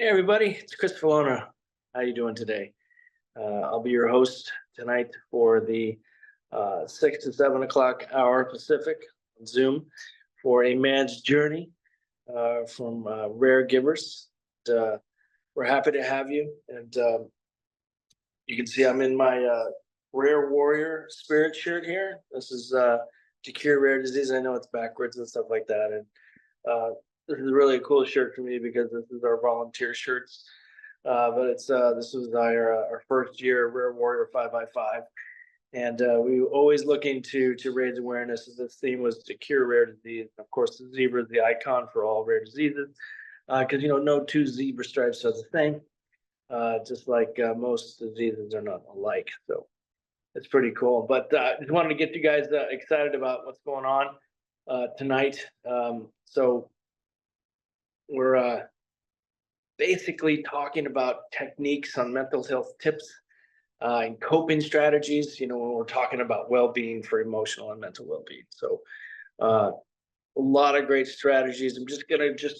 Hey everybody, it's Chris Valona. How you doing today? I'll be your host tonight for the 6 to 7 o'clock hour Pacific on Zoom for a man's journey from Raregivers. Uh, we're happy to have you, and you can see I'm in my Rare Warrior Spirit shirt here. This is to cure rare disease. I know it's backwards and stuff like that, and this is really a cool shirt for me because this is our volunteer shirts. But it's this was our first year of Rare Warrior 5x5, and we were always looking to raise awareness. This theme was to cure rare disease. Of course, the zebra is the icon for all rare diseases because no two zebra stripes are the same. Just like most diseases are not alike, so it's pretty cool. But just wanted to get you guys excited about what's going on tonight. So we're basically talking about techniques on mental health tips and coping strategies, when we're talking about well-being for emotional and mental well-being. So a lot of great strategies. I'm just going to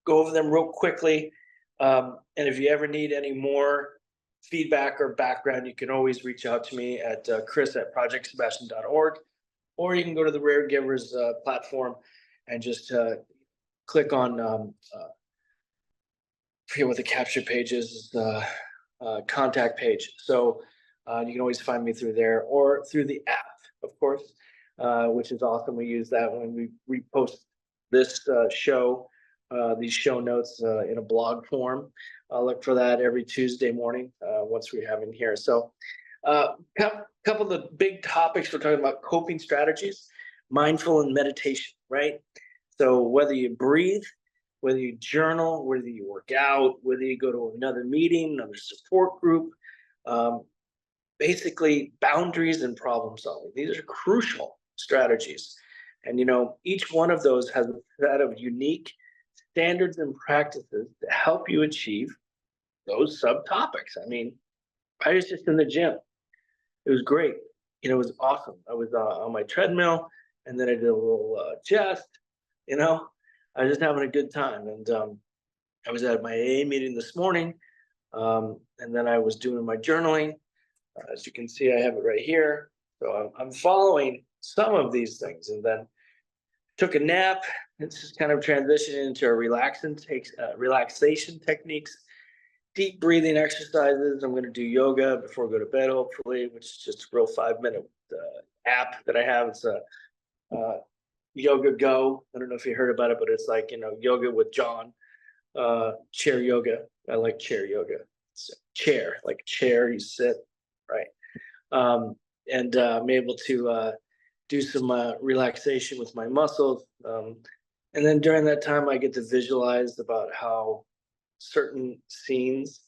go over them real quickly. And if you ever need any more feedback or background, you can always reach out to me at chris@projectsebastian.org, or you can go to the Raregivers platform and just click on I forget what the capture page is, the contact page. So you can always find me through there or through the app, of course, which is awesome. We use that when we repost this show, these show notes in a blog form. I'll look for that every Tuesday morning once we have in here. So couple of the big topics we're talking about: coping strategies, mindful and meditation, right? So whether you breathe, whether you journal, whether you work out, whether you go to another meeting, another support group, basically boundaries and problem solving. These are crucial strategies. And each one of those has a set of unique standards and practices to help you achieve those subtopics. I mean, I was just in the gym. It was great. It was awesome. I was on my treadmill, and then I did a little chest. I was just having a good time. And I was at my AA meeting this morning, and then I was doing my journaling. As you can see, I have it right here. So I'm following some of these things, and then took a nap. It's just kind of transitioning into a relaxation techniques, deep breathing exercises. I'm going to do yoga before I go to bed, hopefully, which is just a real 5-minute app that I have. It's a Yoga Go. I don't know if you heard about it, but it's like, yoga with John, chair yoga. I like chair yoga. It's chair, like chair, you sit, right? And I'm able to do some relaxation with my muscles. And then during that time, I get to visualize about how certain scenes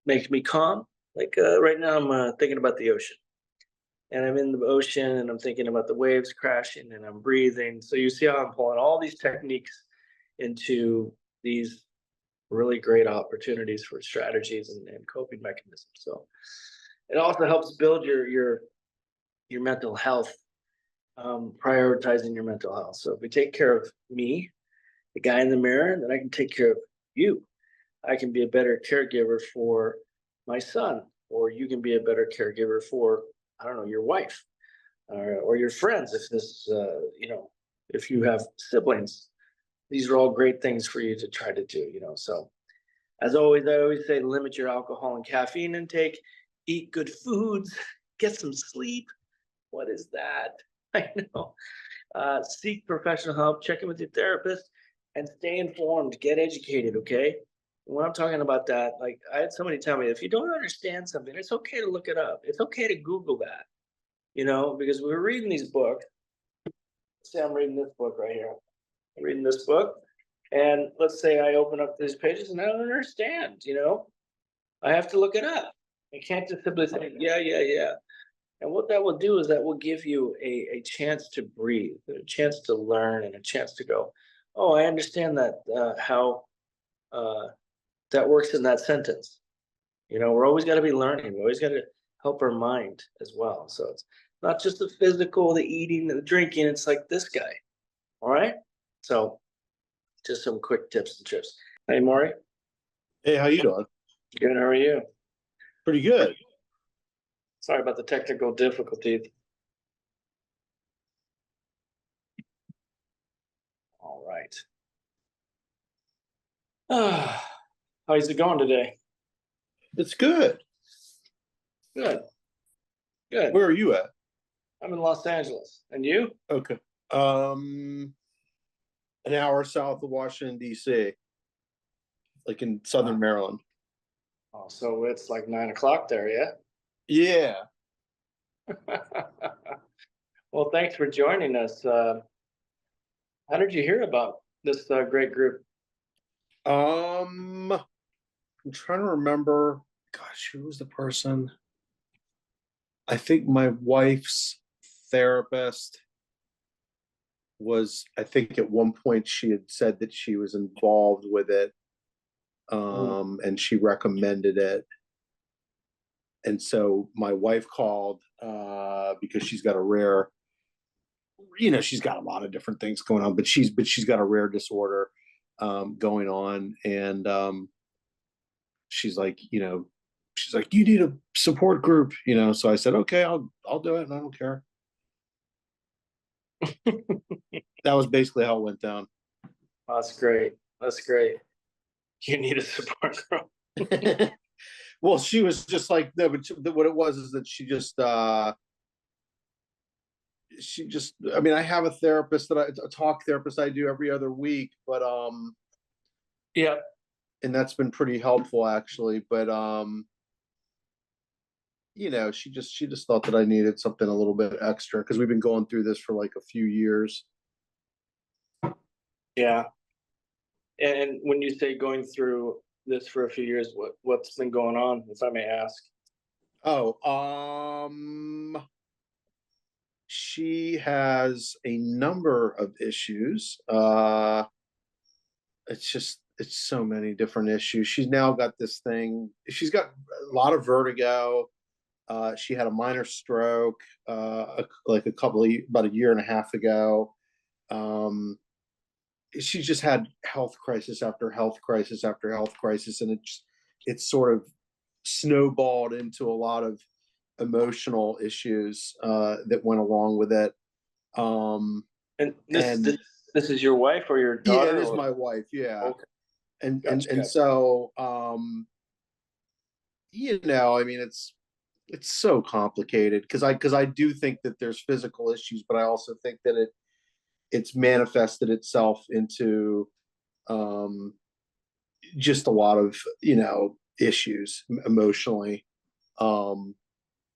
make me calm. Like right now, I'm thinking about the ocean. And I'm in the ocean and I'm thinking about the waves crashing and I'm breathing. So you see how I'm pulling all these techniques into these really great opportunities for strategies and coping mechanisms. So it also helps build your mental health, prioritizing your mental health. So if we take care of me, the guy in the mirror, then I can take care of you. I can be a better caregiver for my son, or you can be a better caregiver for, I don't know, your wife or your friends. If this, if you have siblings, these are all great things for you to try to do, So as always, I always say, limit your alcohol and caffeine intake, eat good foods, get some sleep. What is that? I know. Seek professional help, check in with your therapist, and stay informed, get educated, okay? When I'm talking about that, like I had somebody tell me, if you don't understand something, it's okay to look it up. It's okay to Google that, because we're reading these books. Let's say I'm reading this book right here. I'm reading this book, and let's say I open up these pages and I don't understand, I have to look it up. I can't just simply say, yeah. And what that will do is that will give you a chance to breathe, a chance to learn, and a chance to go, oh, I understand that, how that works in that sentence. We're always got to be learning. We always got to help our mind as well. So it's not just the physical, the eating, the drinking. It's like this guy. All right. So just some quick tips and trips. Hey, Maury. Hey, how you doing? Good. How are you? Pretty good. Sorry about the technical difficulties. All right. How's it going today? It's good. Good. Good. Where are you at? I'm in Los Angeles. And you? Okay. Um, an hour south of Washington, D.C., like in Southern Maryland. Oh, so it's like 9 o'clock there, yeah? Yeah. Well, thanks for joining us. How did you hear about this great group? I'm trying to remember. Gosh, who was the person? I think my wife's therapist was, I think at one point she had said that she was involved with it, Mm. and she recommended it. And so my wife called because she's got a rare, she's got a lot of different things going on, but she's got a rare disorder going on, and she's like, you need a support group. So I said, okay, I'll do it, and I don't care. That was basically how it went down. That's great. That's great. You need a support group. Well, she was just like, no, but what it was is that I mean, I have a therapist a talk therapist I do every other week, but Yeah. and that's been pretty helpful actually. But she just thought that I needed something a little bit extra because we've been going through this for like a few years. Yeah. And when you say going through this for a few years, what's been going on, if I may ask? Oh, she has a number of issues. It's so many different issues. She's now got this thing. She's got a lot of vertigo. She had a minor stroke like about a year and a half ago. Um, she's just had health crisis after health crisis after health crisis, and it's sort of snowballed into a lot of emotional issues that went along with it. And And this is your wife or your yeah, it daughter is or my wife. Yeah, okay, and and gotcha, and gotcha. so I mean, it's so complicated because I do think that there's physical issues, but I also think that it's manifested itself into um, just a lot of issues emotionally, um,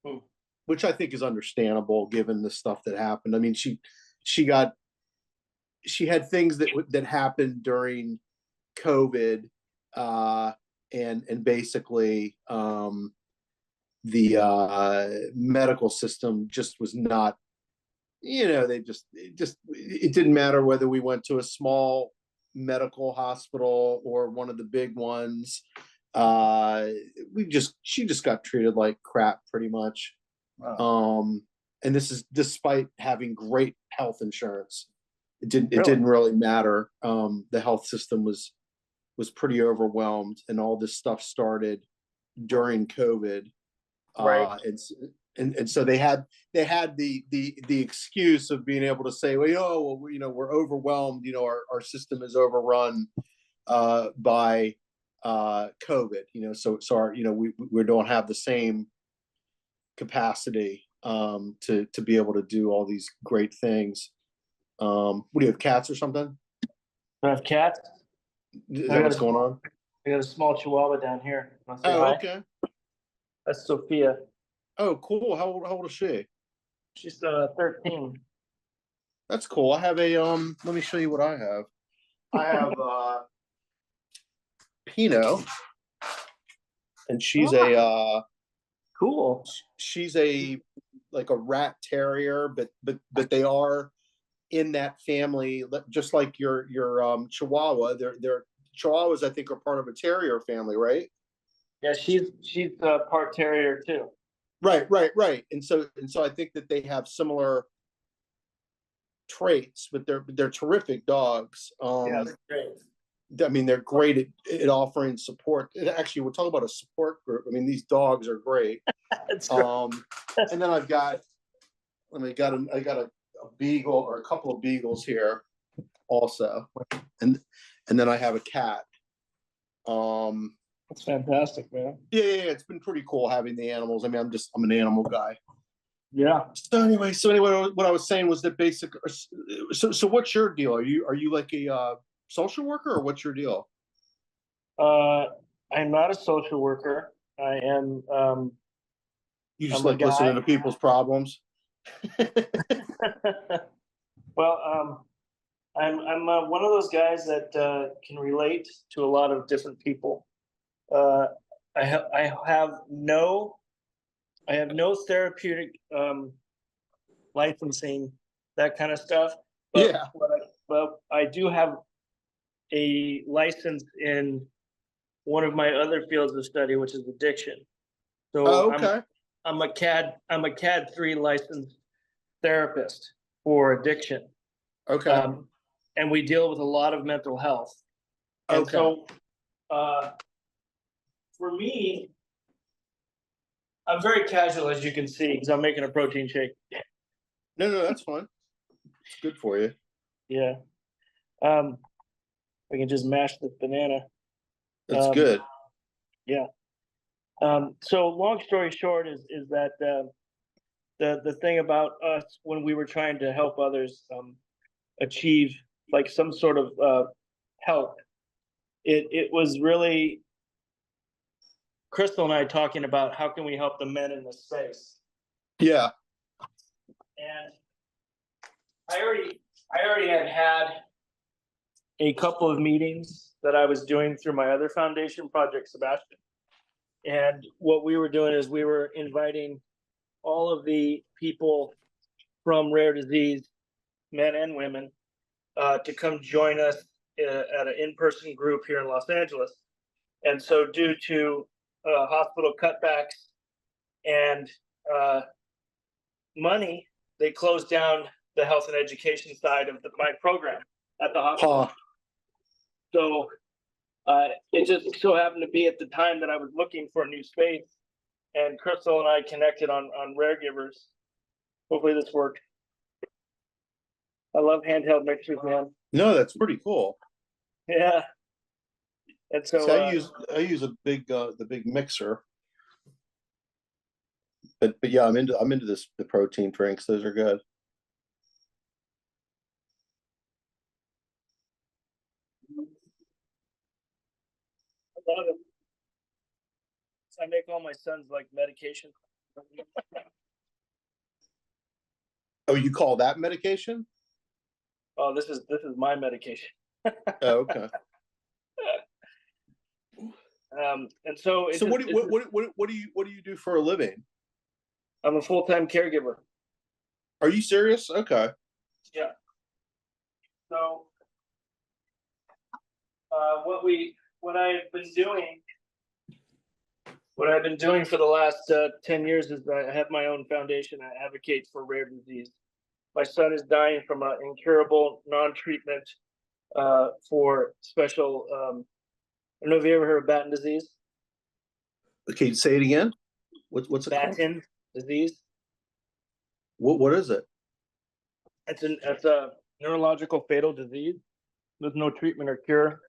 Hmm. which I think is understandable given the stuff that happened. I mean, she got she had things that happened during COVID, uh, and basically the medical system just was not. It didn't matter whether we went to a small medical hospital or one of the big ones. She just got treated like crap pretty much. Wow. And this is despite having great health insurance. It Really? didn't really matter. The health system was pretty overwhelmed, and all this stuff started during COVID. Right. And so they had the excuse of being able to say, we're overwhelmed. Our system is overrun by COVID. So our we don't have the same capacity to be able to do all these great things. What do you have, cats or something? I have cats. Is I that got what's going on? I got a small chihuahua down here. Want to say Oh, hi? okay. That's Sophia. Oh, cool. How old is she? She's 13. That's cool. I have let me show you what I have. I have Pinot, and Ah, cool. she's a like a rat terrier, but they are in that family, just like your Chihuahua. They're Chihuahuas, I think, are part of a terrier family, right? Yeah, she's part terrier too. Right. And so I think that they have similar traits, but they're terrific dogs. Yeah, that's great. I mean, they're great at offering support. And actually, we're talking about a support group. I mean, these dogs are great. That's right. And then I've got, I got a beagle or a couple of beagles here also, and then I have a cat. That's fantastic, man. Yeah, it's been pretty cool having the animals. I mean, I'm an animal guy. Yeah. So anyway, what I was saying was that basic. So what's your deal? Are you like a social worker, or what's your deal? I'm not a social worker. I am. You just I'm a like listening guy. to people's problems? Well, I'm one of those guys that can relate to a lot of different people. Uh, I have no therapeutic licensing, that kind of stuff. But Yeah. I do have a license in one of my other fields of study, which is addiction. So Oh, okay. I'm a CAD 3 licensed therapist for addiction. Okay. Um, and we deal with a lot of mental health. And Okay. so for me, I'm very casual, as you can see, because I'm making a protein shake. No, that's fine. It's good for you. Yeah. I can just mash this banana. That's good. Yeah. So long story short is that the thing about us when we were trying to help others achieve like some sort of help, it was really Crystal and I talking about how can we help the men in this space. Yeah. And I already had a couple of meetings that I was doing through my other foundation, Project Sebastian. And what we were doing is we were inviting all of the people from rare disease, men and women, to come join us at an in-person group here in Los Angeles. And so due to hospital cutbacks and money, they closed down the health and education side of my program at the hospital. Huh. So it just so happened to be at the time that I was looking for a new space, and Crystal and I connected on Raregivers. Hopefully this worked. I love handheld mixers, man. No, that's pretty cool. Yeah. And so I use a big the big mixer. But yeah, I'm into the protein drinks. Those are good. I love it. I make all my sons like medication. Oh, you call that medication? Oh, this is my medication. Oh, okay. And so So what do you do for a living? I'm a full-time caregiver. Are you serious? Okay. Yeah. So what I've been doing for the last 10 years is I have my own foundation. I advocate for rare disease. My son is dying from an incurable non-treatment for special. I don't know if you ever heard of Batten disease. Okay, say it again. What's it called? Batten disease. What is it? It's a neurological fatal disease with no treatment or cure,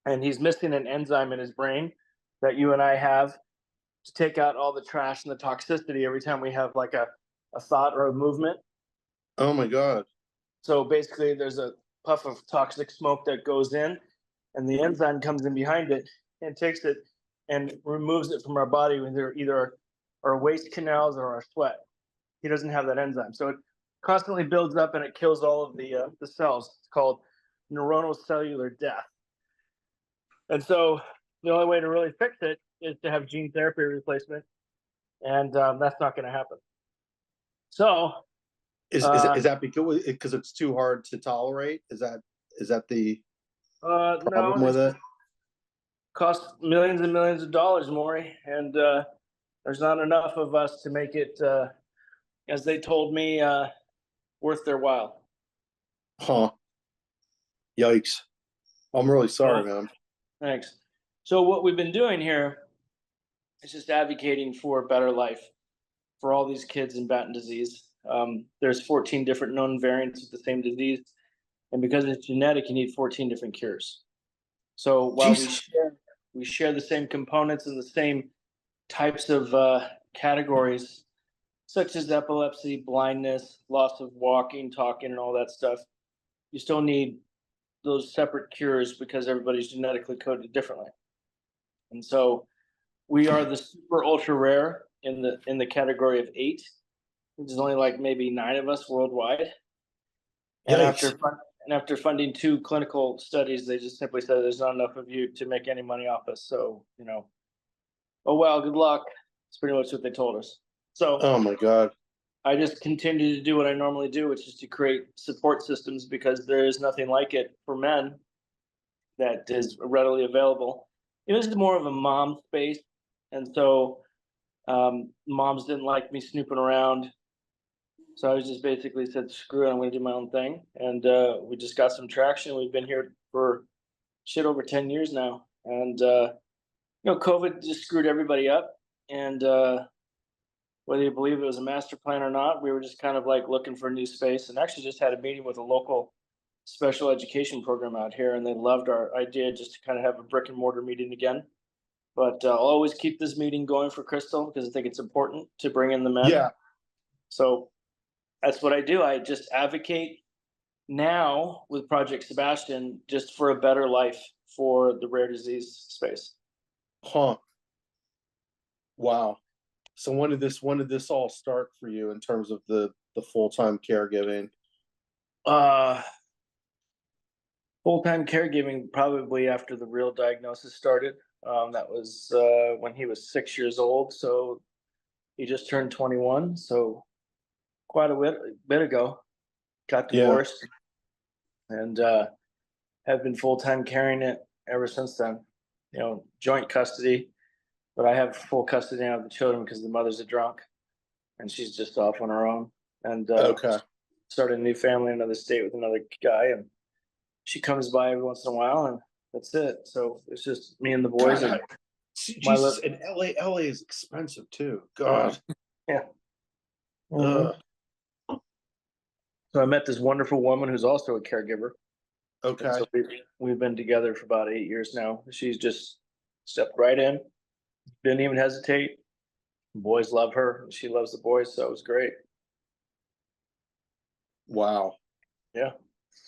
and he's missing an enzyme in his brain that you and I have to take out all the trash and the toxicity every time we have like a thought or a movement. Oh my God. So basically, there's a puff of toxic smoke that goes in, and the enzyme comes in behind it and takes it and removes it from our body with either our waste canals or our sweat. He doesn't have that enzyme, so it constantly builds up and it kills all of the cells. It's called neuronal cellular death. And so the only way to really fix it is to have gene therapy replacement, and that's not going to happen. So Is that because it's too hard to tolerate? Is that the problem no, with it? costs millions and millions of dollars, Maury, and there's not enough of us to make it, as they told me, worth their while. Huh. Yikes. I'm really sorry, Well, man. thanks. So what we've been doing here is just advocating for a better life for all these kids in Batten disease. There's 14 different known variants of the same disease, and because it's genetic, you need 14 different cures. So while Jesus. we share the same components and the same types of categories, such as epilepsy, blindness, loss of walking, talking, and all that stuff, you still need those separate cures because everybody's genetically coded differently. And so we are the super ultra rare in the category of 8. There's only like maybe 9 of us worldwide. And Yikes. after funding 2 clinical studies, they just simply said there's not enough of you to make any money off us. So, oh well, good luck. That's pretty much what they told us. So Oh my God. I just continue to do what I normally do, which is to create support systems because there is nothing like it for men that is readily available. This is more of a mom space, and so moms didn't like me snooping around. So I was just basically said, screw it, I'm going to do my own thing. And we just got some traction. We've been here for shit over 10 years now. And, COVID just screwed everybody up. And whether you believe it was a master plan or not, we were just kind of like looking for a new space, and actually just had a meeting with a local special education program out here. And they loved our idea just to kind of have a brick and mortar meeting again. But I'll always keep this meeting going for Crystal because I think it's important to bring in the men. Yeah. So that's what I do. I just advocate now with Project Sebastian just for a better life for the rare disease space. Huh. Wow. So when did this all start for you in terms of the full-time caregiving? Uh, Full-time caregiving probably after the real diagnosis started. That was when he was 6 years old. So he just turned 21. So quite a bit ago, got Yeah. divorced and have been full-time carrying it ever since then. Joint custody, but I have full custody now of the children because the mother's a drunk and she's just off on her own. And Okay. started a new family in another state with another guy, and she comes by every once in a while, and that's it. So it's just me and the boys. God, And my Jesus, and LA is expensive too. God. yeah. Mhm. Ugh. So I met this wonderful woman who's also a caregiver. And Okay. so we've been together for about 8 years now. She's just stepped right in, didn't even hesitate. Boys love her. She loves the boys, so it was great. Wow. Yeah.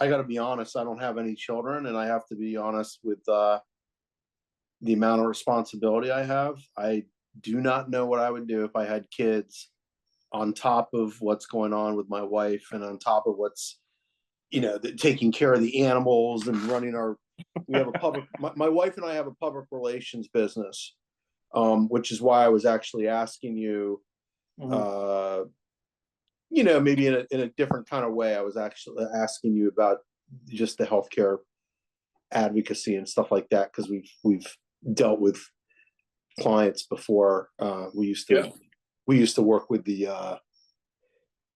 I got to be honest. I don't have any children, and I have to be honest with the amount of responsibility I have. I do not know what I would do if I had kids on top of what's going on with my wife and on top of what's taking care of the animals and running our we have a public my wife and I have a public relations business, which is why I was actually asking you, Mhm. maybe in a different kind of way. I was actually asking you about just the healthcare advocacy and stuff like that, because we've dealt with clients before. Yeah. We used to work with the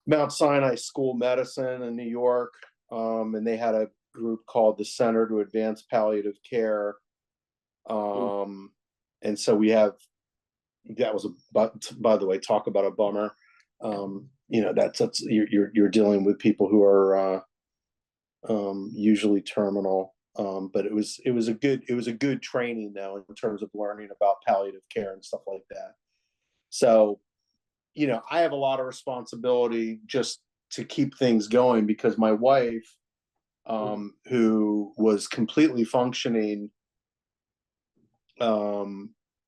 Mount Sinai School of Medicine in New York, and they had a group called the Center to Advance Palliative Care. Mm. And so we have that was by the way, talk about a bummer. That's you're dealing with people who are usually terminal. But it was a good training though in terms of learning about palliative care and stuff like that. So I have a lot of responsibility just to keep things going, because my wife, who was completely functioning,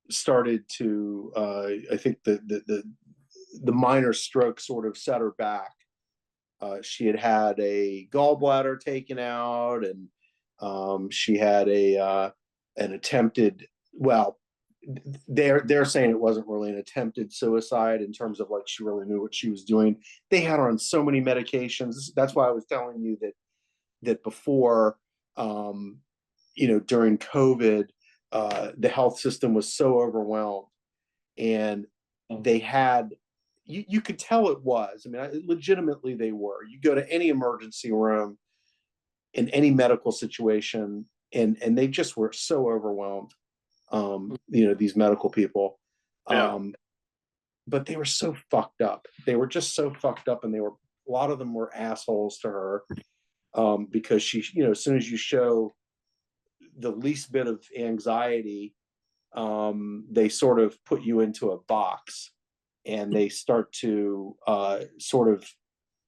started to, I think the minor stroke sort of set her back. She had a gallbladder taken out, and she had an attempted, well, they're saying it wasn't really an attempted suicide in terms of like she really knew what she was doing. They had her on so many medications. That's why I was telling you that before, during COVID, the health system was so overwhelmed, and they had you could tell it was. I mean, legitimately they were. You go to any emergency room in any medical situation, and they just were so overwhelmed. You know, these medical people. Yeah. But they were so fucked up. They were just so fucked up, and they were, a lot of them were assholes to her, because she, you know, as soon as you show the least bit of anxiety, they sort of put you into a box, and they start to sort of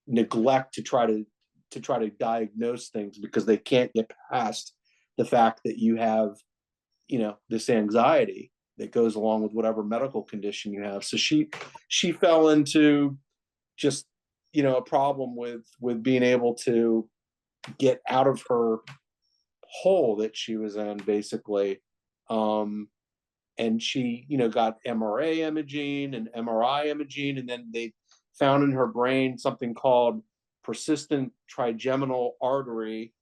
neglect to try to diagnose things, because they can't get past the fact that you have, you know, this anxiety that goes along with whatever medical condition you have. So she fell into just, you know, a problem with being able to get out of her hole that she was in, basically. And she, you know, got MRA imaging and MRI imaging, and then they found in her brain something called persistent trigeminal artery,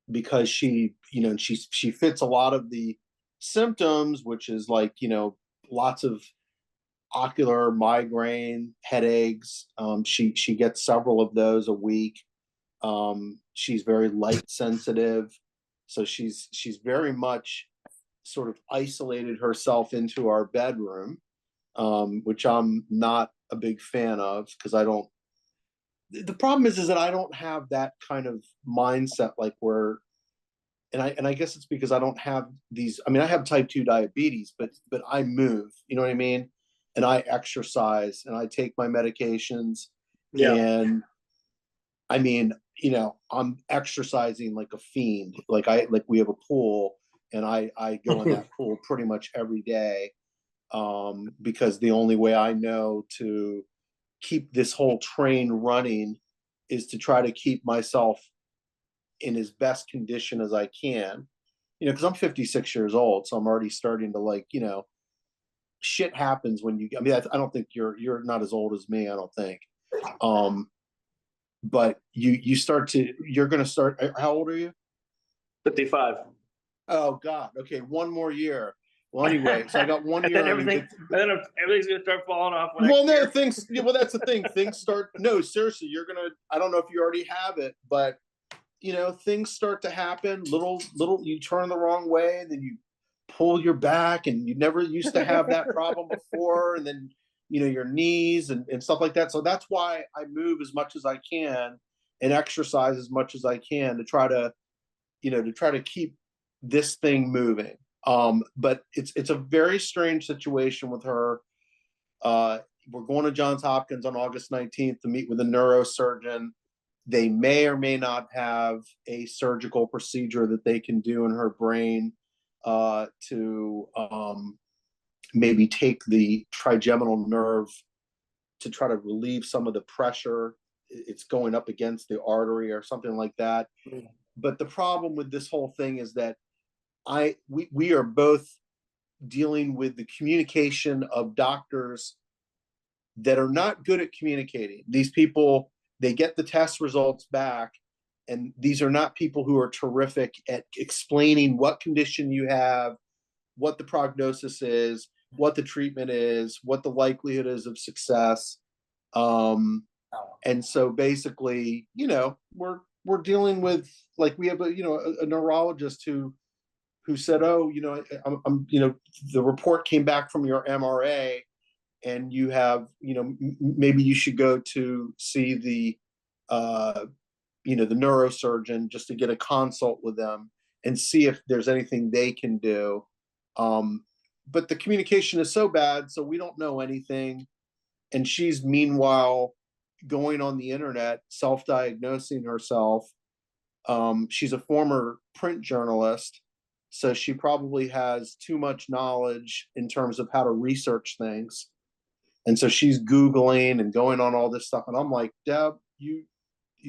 because she, you know, she fits a lot of the symptoms, which is like, you know, lots of ocular migraine, headaches. She gets several of those a week. She's very light sensitive, so she's very much sort of isolated herself into our bedroom, which I'm not a big fan of, because I don't. The problem is that I don't have that kind of mindset, like where, and I guess it's because I don't have these. I mean, I have type 2 diabetes, but I move. You know what I mean? And I exercise, and I take my medications, Yeah. and I mean, you know, I'm exercising like a fiend. Like we have a pool, and I go in that pool pretty much every day, because the only way I know to keep this whole train running is to try to keep myself in as best condition as I can. You know, because I'm 56 years old, so I'm already starting to, like, you know, shit happens when you. I mean, I don't think you're not as old as me. I don't think. Um, but you start to, you're going to start. How old are you? 55. Oh God. Okay, one more year. Well, anyway, so I got one And year then on you. everything, and then everything's gonna start falling off next Well, no, year. things. Well, that's the thing. Things start. No, seriously, you're gonna. I don't know if you already have it, but you know, things start to happen. Little. You turn the wrong way, and then you pull your back, and you never used to have that problem before, and then, you know, your knees and stuff like that. So that's why I move as much as I can and exercise as much as I can to try to, you know, to try to keep this thing moving. But it's a very strange situation with her. Uh, we're going to Johns Hopkins on August 19th to meet with a neurosurgeon. They may or may not have a surgical procedure that they can do in her brain, to maybe take the trigeminal nerve to try to relieve some of the pressure it's going up against the artery or something like that. But the problem with this whole thing is that we are both dealing with the communication of doctors that are not good at communicating. These people, they get the test results back, and these are not people who are terrific at explaining what condition you have, what the prognosis is, what the treatment is, what the likelihood is of success. Um, and so basically, you know, we're dealing with, like, we have a, you know, a neurologist who said, oh, you know, I'm, you know, the report came back from your MRA, and you have, you know, maybe you should go to see the, you know, the neurosurgeon, just to get a consult with them and see if there's anything they can do. But the communication is so bad, so we don't know anything. And she's meanwhile going on the internet, self-diagnosing herself. She's a former print journalist, so she probably has too much knowledge in terms of how to research things. And so she's Googling and going on all this stuff. And I'm like, Deb, you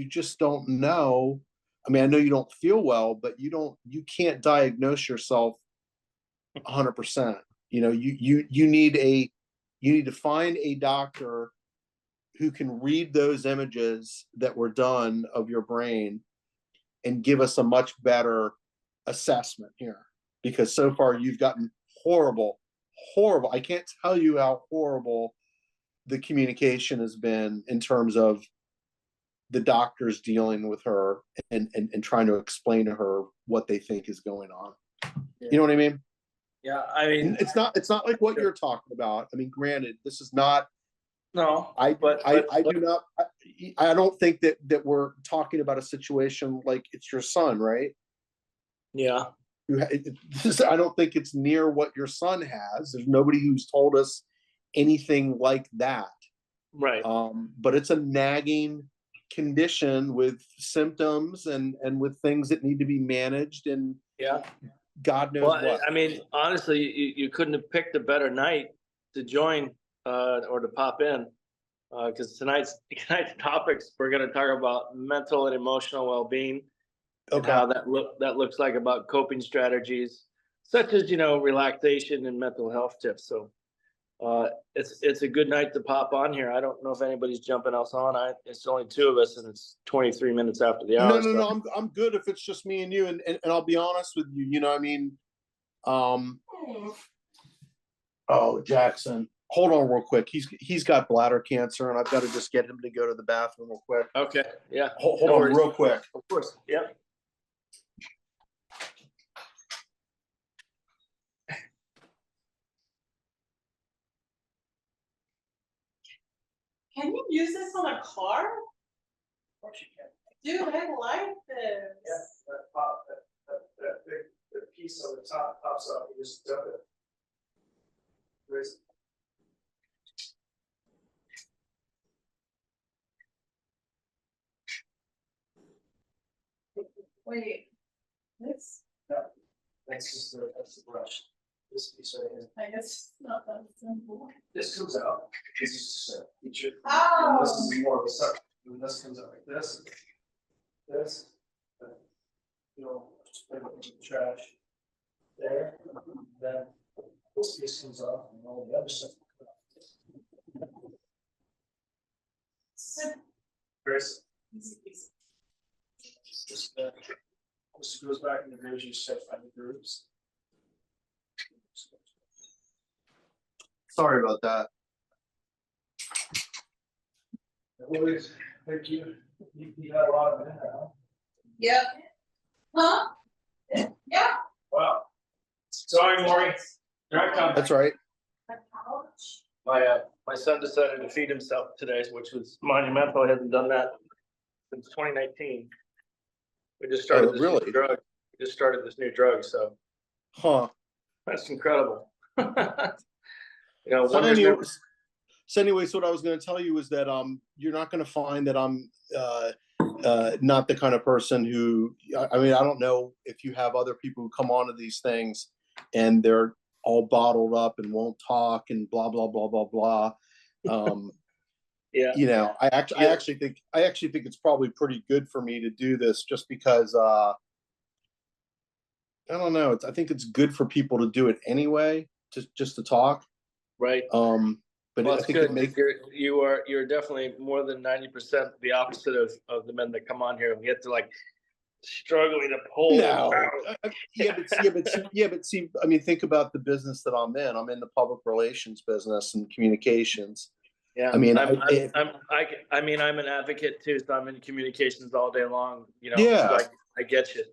just don't know. I mean, I know you don't feel well, but you can't diagnose yourself 100%. You know, you need to find a doctor who can read those images that were done of your brain and give us a much better assessment here. Because so far you've gotten horrible, horrible. I can't tell you how horrible the communication has been in terms of the doctors dealing with her and trying to explain to her what they think is going on. Yeah. You know what I mean? Yeah, I mean, And it's not like what you're talking about. I mean, granted, this is not. no, I but do not. I don't think that we're talking about a situation like it's your son, right? yeah, I don't think it's near what your son has. There's nobody who's told us anything like that. right. But it's a nagging condition with symptoms and with things that need to be managed, and Yeah. God knows Well, what. I mean, honestly, you couldn't have picked a better night to join or to pop in, because tonight's topics, we're going to talk about mental and emotional well-being and Okay. how that looks like about coping strategies such as relaxation and mental health tips. So it's a good night to pop on here. I don't know if anybody's jumping else on. It's only two of us, and it's 23 minutes after the No, hour. no, So no. I'm good if it's just me and you. And I'll be honest with you. You know, I mean, um, oh, Jackson, hold on real quick. He's got bladder cancer, and I've got to just get him to go to the bathroom real quick. okay, yeah, Hold no on worries. real quick. Of course, yeah. Can you use this on a car? Of course you can. Dude, I like this. Yeah, that big piece on the top pops up. You just dump it. Raise it. Wait, this, That's the brush. This piece right here. I guess it's not that simple. This comes out. This is just a feature. Oh. And this is more of a suction. And this comes out like this. This. Just put it into the trash. There. Then this piece comes off and all the other stuff. Chris. This goes back in the grooves you set by the grooves. Sorry about that. Always, thank you. You had a lot of it, huh? Yep. Huh? Yeah. Wow. Sorry, Maury. Here I come. That's right. My couch. My son decided to feed himself today, which was monumental. He hasn't done that since 2019. We just started this really? new drug. We just started this new drug, so Huh. that's incredible. So wonders anyway, never. so anyways, what I was going to tell you is that you're not going to find that I'm not the kind of person who, I mean, I don't know if you have other people who come onto these things and they're all bottled up and won't talk and blah blah blah blah blah. Yeah. You know, I actually think it's probably pretty good for me to do this, just because I don't know. I think it's good for people to do it anyway, just to talk. Right. But Well, I it's think good. it makes. You're definitely more than 90% the opposite of the men that come on here and get to like struggling to pull. No, but see, I mean, think about the business that I'm in. I'm in the public relations business and communications. Yeah, I mean, I'm an advocate too, so I'm in communications all day long. Yeah. So I get you.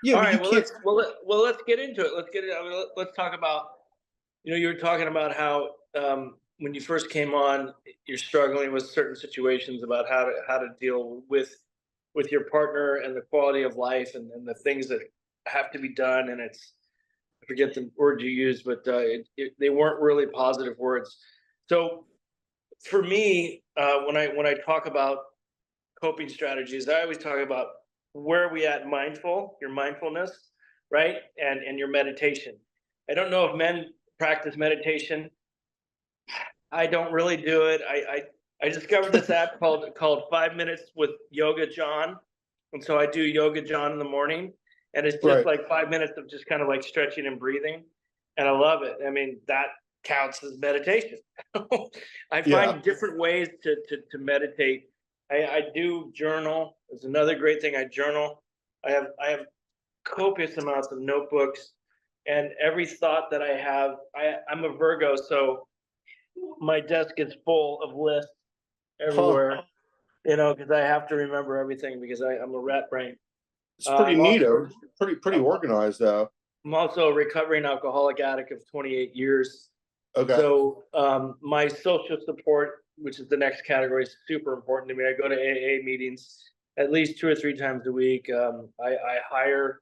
Yeah, All but right, you can't. let's get into it. Let's talk about. You were talking about how when you first came on, you're struggling with certain situations about how to deal with your partner and the quality of life and the things that have to be done. And I forget the word you used, but they weren't really positive words. So for me, when I talk about coping strategies, I always talk about where are we at your mindfulness, right? And your meditation. I don't know if men practice meditation. I don't really do it. I discovered this app called 5 Minutes with Yoga John. And so I do Yoga John in the morning. And it's just Right. like 5 minutes of just kind of like stretching and breathing. And I love it. I mean, that counts as meditation. I find different ways to meditate. I do journal. It's another great thing. I journal. I have copious amounts of notebooks, and every thought that I have, I'm a Virgo, so my desk is full of lists everywhere. you know, because I have to remember everything because I'm a rat brain. It's pretty I'm also, neato. Pretty organized though. I'm also a recovering alcoholic addict of 28 years. Okay. So my social support, which is the next category, is super important to me. I go to AA meetings at least 2 or 3 times a week. I hire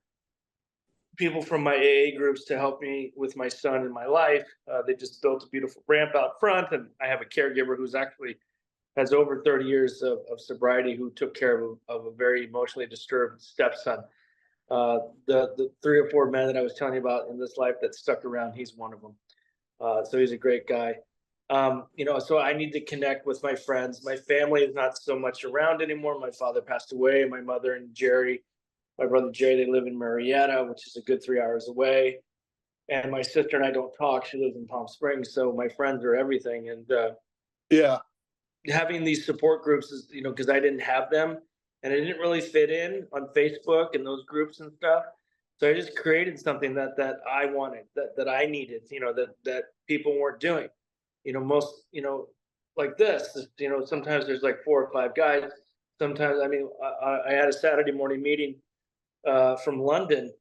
people from my AA groups to help me with my son in my life. They just built a beautiful ramp out front, and I have a caregiver who's actually has over 30 years of sobriety who took care of a very emotionally disturbed stepson. The 3 or 4 men that I was telling you about in this life that stuck around, he's one of them. So he's a great guy. You know, so I need to connect with my friends. My family is not so much around anymore. My father passed away. My mother and Jerry, my brother Jerry, they live in Marietta, which is a good 3 hours away. And my sister and I don't talk. She lives in Palm Springs. So my friends are everything. And Yeah. having these support groups is, you know, because I didn't have them and I didn't really fit in on Facebook and those groups and stuff. So I just created something that I wanted, that I needed, you know, that people weren't doing. You know, most, you know, like this, you know, sometimes there's like 4 or 5 guys. Sometimes, I mean, I had a Saturday morning meeting from London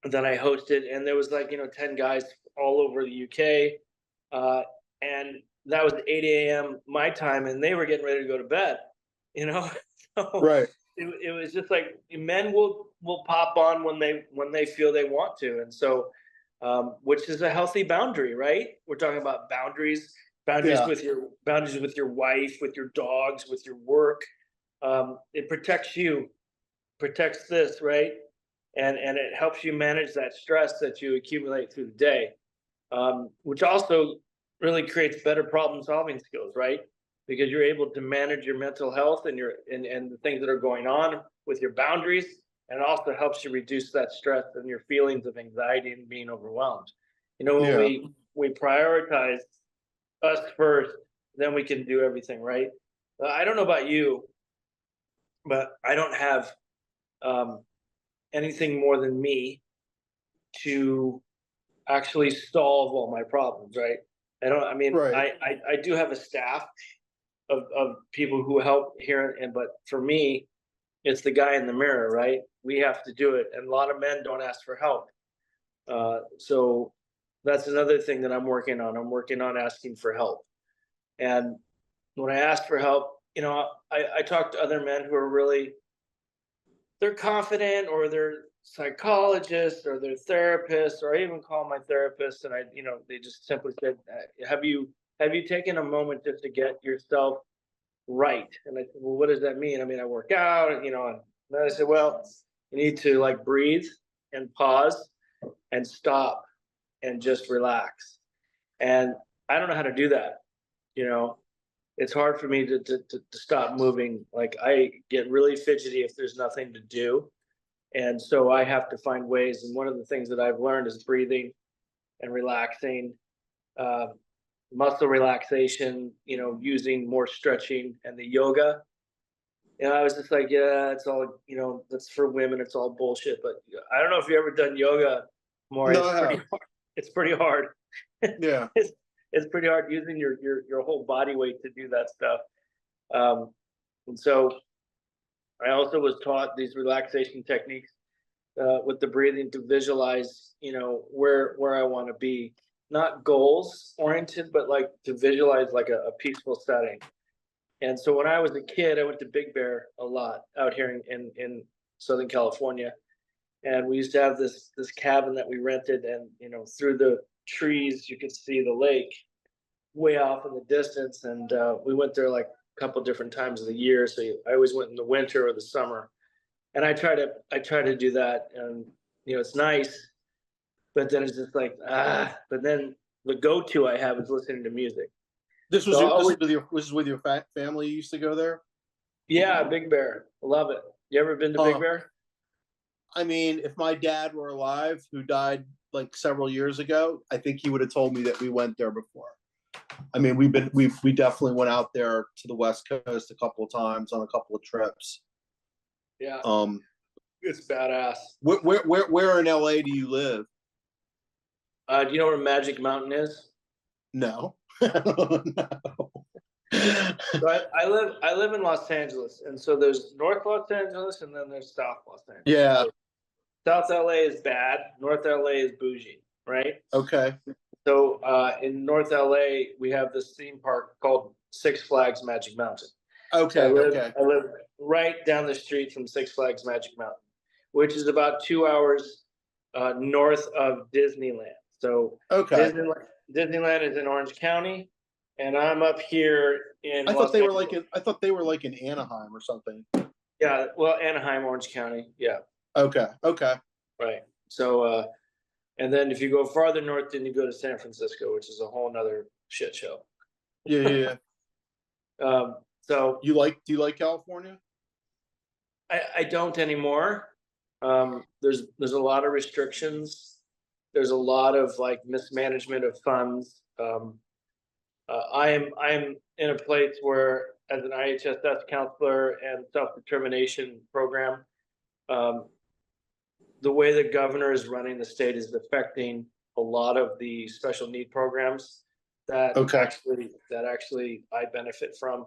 that I hosted, and there was like, you know, 10 guys all over the UK. And that was 8 a.m. my time, and they were getting ready to go to bed, you know? So Right. it was just like men will pop on when they feel they want to. And so which is a healthy boundary, right? We're talking about boundaries Yeah. with your wife, with your dogs, with your work. It protects you, protects this, right? And it helps you manage that stress that you accumulate through the day, which also really creates better problem solving skills, right? Because you're able to manage your mental health and and the things that are going on with your boundaries, and it also helps you reduce that stress and your feelings of anxiety and being overwhelmed. You know, when Yeah. we prioritize us first, then we can do everything, right? I don't know about you, but I don't have um, anything more than me to actually solve all my problems, right? I mean, Right. I do have a staff of people who help here, and but for me, it's the guy in the mirror, right? We have to do it, and a lot of men don't ask for help. So that's another thing that I'm working on. I'm working on asking for help, and when I ask for help, you know, I talk to other men who are really they're confident, or they're psychologists, or they're therapists, or I even call my therapist, and you know, they just simply said, have you taken a moment just to get yourself right? And I said, well, what does that mean? I mean, I work out, you know, and then I said, well, you need to like breathe and pause and stop and just relax. And I don't know how to do that, you know. It's hard for me to stop moving. Like I get really fidgety if there's nothing to do, and so I have to find ways. And one of the things that I've learned is breathing and relaxing, uh, muscle relaxation, you know, using more stretching and the yoga. And I was just like, yeah, it's all, you know, that's for women. It's all bullshit. But I don't know if you've ever done yoga more. No, It's I pretty have. hard. It's pretty hard. Yeah. It's pretty hard using your whole body weight to do that stuff. Um, and so I also was taught these relaxation techniques with the breathing to visualize, you know, where I want to be, not goals oriented, but like to visualize like a peaceful setting. And so when I was a kid, I went to Big Bear a lot out here in Southern California, and we used to have this cabin that we rented, and you know, through the trees you could see the lake way off in the distance, and we went there like a couple different times of the year. So I always went in the winter or the summer, and I try to do that, and you know, it's nice, but then it's just like but then the go-to I have is listening to music. So I always, This is with your family. You used to go there. yeah, Big Bear, love it. You ever been to Big Huh. Bear? I mean, if my dad were alive, who died like several years ago, I think he would have told me that we went there before. I mean, we definitely went out there to the West Coast a couple of times on a couple of trips. Yeah, Um, it's badass. where in LA do you live? Do you know where Magic Mountain is? No. No. So I live in Los Angeles, and so there's North Los Angeles, and then there's South Los Angeles. Yeah. So South LA is bad. North LA is bougie, right? Okay. So in North LA, we have this theme park called Six Flags Magic Mountain. So Okay. Okay. I live right down the street from Six Flags Magic Mountain, which is about 2 hours north of Disneyland. So Okay. Disneyland is in Orange County, and I'm up here in I thought Los they were Angeles. like in. I thought they were like in Anaheim or something. Yeah, well, Anaheim, Orange County. Yeah, Okay. Okay. right. So, and then if you go farther north, then you go to San Francisco, which is a whole nother shit show. Yeah. Yeah. Yeah. So Do you like California? I don't anymore. There's a lot of restrictions. There's a lot of like mismanagement of funds. I'm in a place where, as an IHSS counselor and self-determination program, um, the way the governor is running the state is affecting a lot of the special need programs that Okay. actually I benefit from,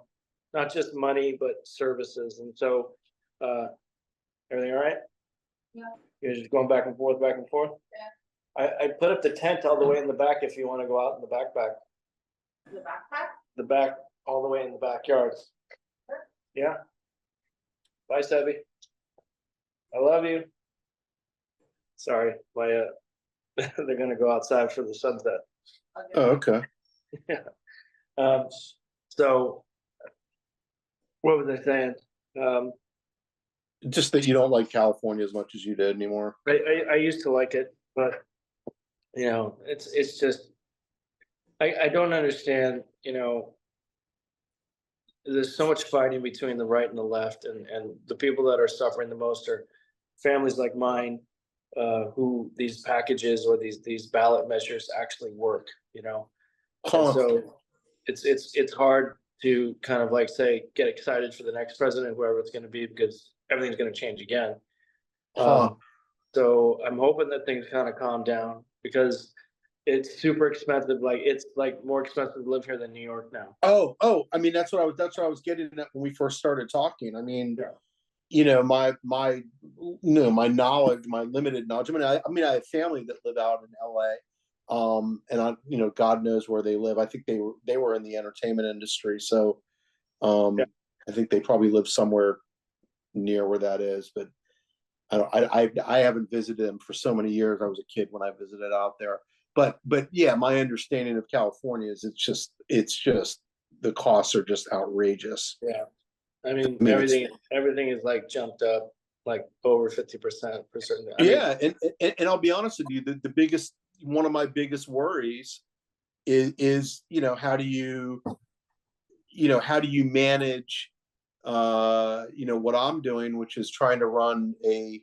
not just money but services. And so, everything all right? Yeah. You're just going back and forth, back and forth. Yeah. I put up the tent all the way in the back if you want to go out in the backpack. The backpack? The back, all the way in the backyards. Sure. Yeah. Bye, Sebby. I love you. Sorry, my they're gonna go outside for the sunset. Oh, okay. Um, so what was I saying? Um, Just that you don't like California as much as you did anymore. I used to like it, but you know, it's just I don't understand, you know, there's so much fighting between the right and the left, and the people that are suffering the most are families like mine, who these packages or these ballot measures actually work, you know. And Huh. so it's hard to kind of like say get excited for the next president, whoever it's going to be, because everything's going to change again. Huh. So I'm hoping that things kind of calm down, because it's super expensive. Like it's like more expensive to live here than New York now. Oh. I mean, that's what I was getting at when we first started talking. I mean, Yeah. you know, my my knowledge, my limited knowledge. I have family that live out in LA. And God knows where they live. I think they were in the entertainment industry. So Yeah. I think they probably live somewhere near where that is, but I haven't visited them for so many years. I was a kid when I visited out there. But yeah, my understanding of California is it's just the costs are just outrageous. Yeah. I mean, I mean, everything is like jumped up like over 50% for certain. Yeah, and I'll be honest with you, the biggest one of my biggest worries is how do you manage what I'm doing, which is trying to run a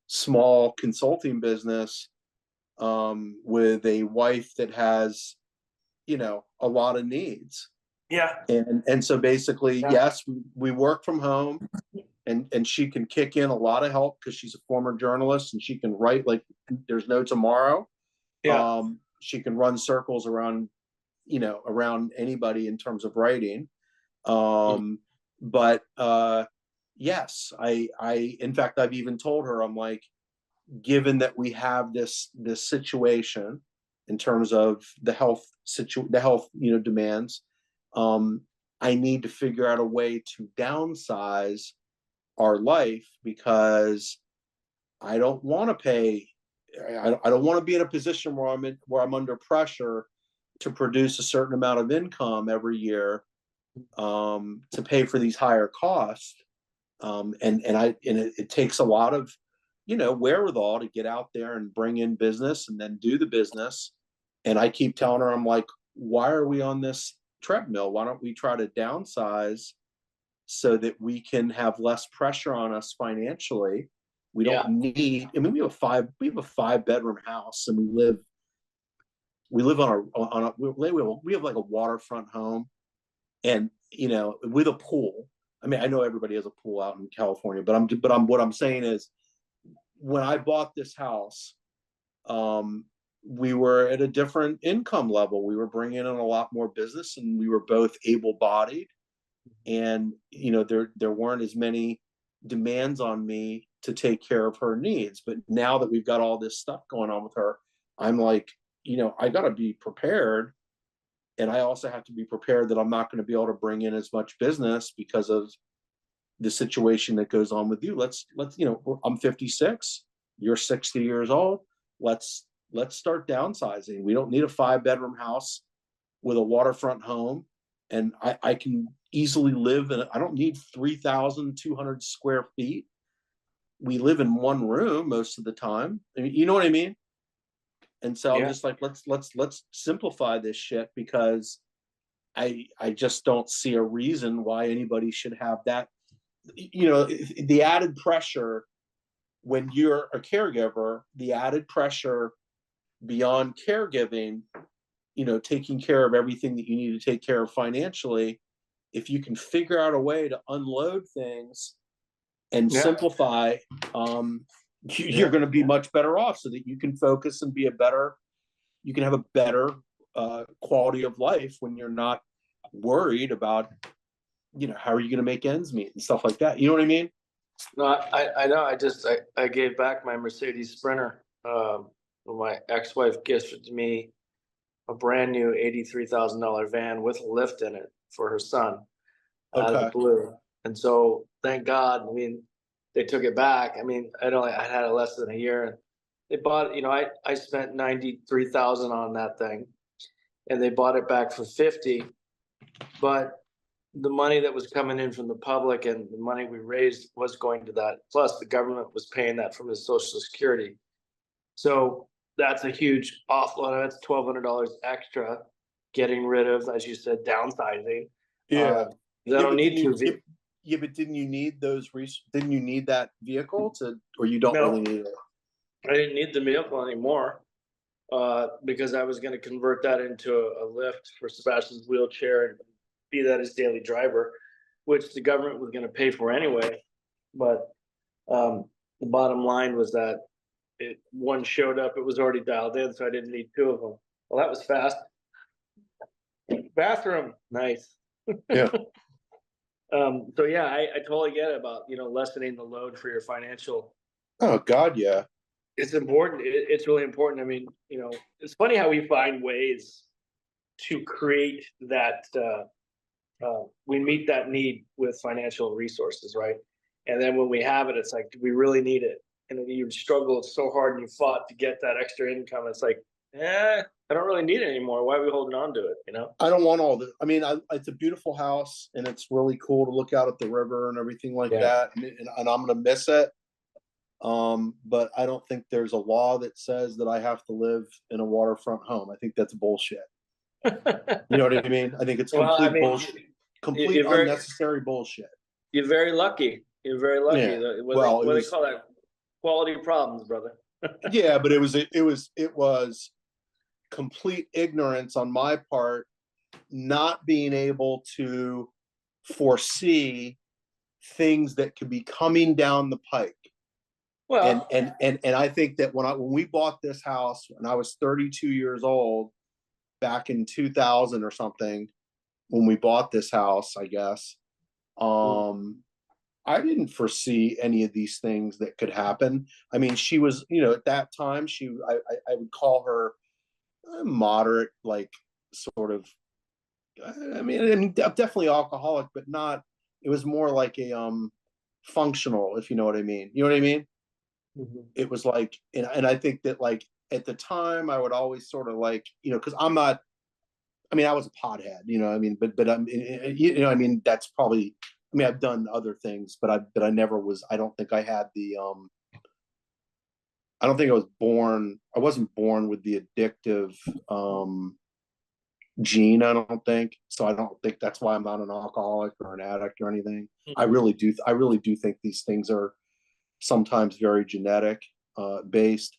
small consulting business with a wife that has a lot of needs. Yeah. And so basically, Yeah. yes, we work from home, and she can kick in a lot of help because she's a former journalist and she can write like there's no tomorrow. Yeah. She can run circles around anybody in terms of writing. But yes, I in fact I've even told her, I'm like, given that we have this situation in terms of the health demands, I need to figure out a way to downsize our life, because I don't want to pay. I don't want to be in a position where I'm under pressure to produce a certain amount of income every year to pay for these higher costs. And it takes a lot of wherewithal to get out there and bring in business and then do the business. And I keep telling her, I'm like, why are we on this treadmill? Why don't we try to downsize so that we can have less pressure on us financially? We don't need. I mean, we have a 5-bedroom house, and we live we have like a waterfront home, and with a pool. I mean, I know everybody has a pool out in California, but what I'm saying is, when I bought this house, we were at a different income level. We were bringing in a lot more business, and we were both able-bodied. And there weren't as many demands on me to take care of her needs. But now that we've got all this stuff going on with her, I'm like, I got to be prepared. And I also have to be prepared that I'm not going to be able to bring in as much business because of the situation that goes on with you. Let's I'm 56, you're 60 years old. Let's start downsizing. We don't need a 5-bedroom house with a waterfront home. And I can easily live in, I don't need 3,200 square feet. We live in one room most of the time. I mean, you know what I mean? And so I'm just like, let's simplify this shit, because I just don't see a reason why anybody should have that. The added pressure when you're a caregiver, the added pressure beyond caregiving, taking care of everything that you need to take care of financially. If you can figure out a way to unload things and simplify, you're going to be much better off, so that you can focus and you can have a better quality of life when you're not worried about, how are you going to make ends meet and stuff like that. You know what I mean? No, I know. I gave back my Mercedes Sprinter. My ex-wife gifted me a brand new $83,000 van with a lift in it for her son out of the blue. And so thank God, I mean, they took it back. I mean, I had it less than a year, and they bought, I spent 93,000 on that thing, and they bought it back for 50. But the money that was coming in from the public and the money we raised was going to that. Plus the government was paying that from his Social Security. So that's a huge offload. That's $1,200 extra, getting rid of, as you said, downsizing. Yeah. I don't need to. Yeah, but didn't you need didn't you need that vehicle or you don't really need it? I didn't need the vehicle anymore, because I was going to convert that into a lift for Sebastian's wheelchair and be that his daily driver, which the government was going to pay for anyway. But the bottom line was that one showed up, it was already dialed in, so I didn't need two of them. Well, that was fast. Bathroom, nice. Yeah. So yeah, I totally get it about, lessening the load for your financial. Oh God, yeah. It's important. It's really important. I mean, it's funny how we find ways to create that, we meet that need with financial resources, right? And then when we have it, it's like, do we really need it? And you struggled so hard and you fought to get that extra income. It's like, I don't really need it anymore. Why are we holding on to it? I don't want all this. I mean, it's a beautiful house, and it's really cool to look out at the river and everything like that. And I'm going to miss it. But I don't think there's a law that says that I have to live in a waterfront home. I think that's bullshit. You know what I mean? I think it's complete bullshit. Complete unnecessary bullshit. You're very lucky. You're very lucky. Yeah. What do they call that? Quality problems, brother. Yeah, but it was complete ignorance on my part, not being able to foresee things that could be coming down the pike. Well, and I think that when we bought this house when I was 32 years old, back in 2000 or something, when we bought this house, I guess, I didn't foresee any of these things that could happen. I mean, she was, at that time, I would call her moderate, like sort of, I mean, definitely alcoholic, but not, it was more like a functional, if you know what I mean. You know what I mean? Mm-hmm. It was like, and I think that like at the time I would always sort of like, because I was a pothead, I mean, but I'm, I mean, that's probably, I mean, I've done other things, but I never was, I don't think I had the, I don't think I wasn't born with the addictive gene, I don't think. So I don't think that's why I'm not an alcoholic or an addict or anything. Mm-hmm. I really do think these things are sometimes very genetic based.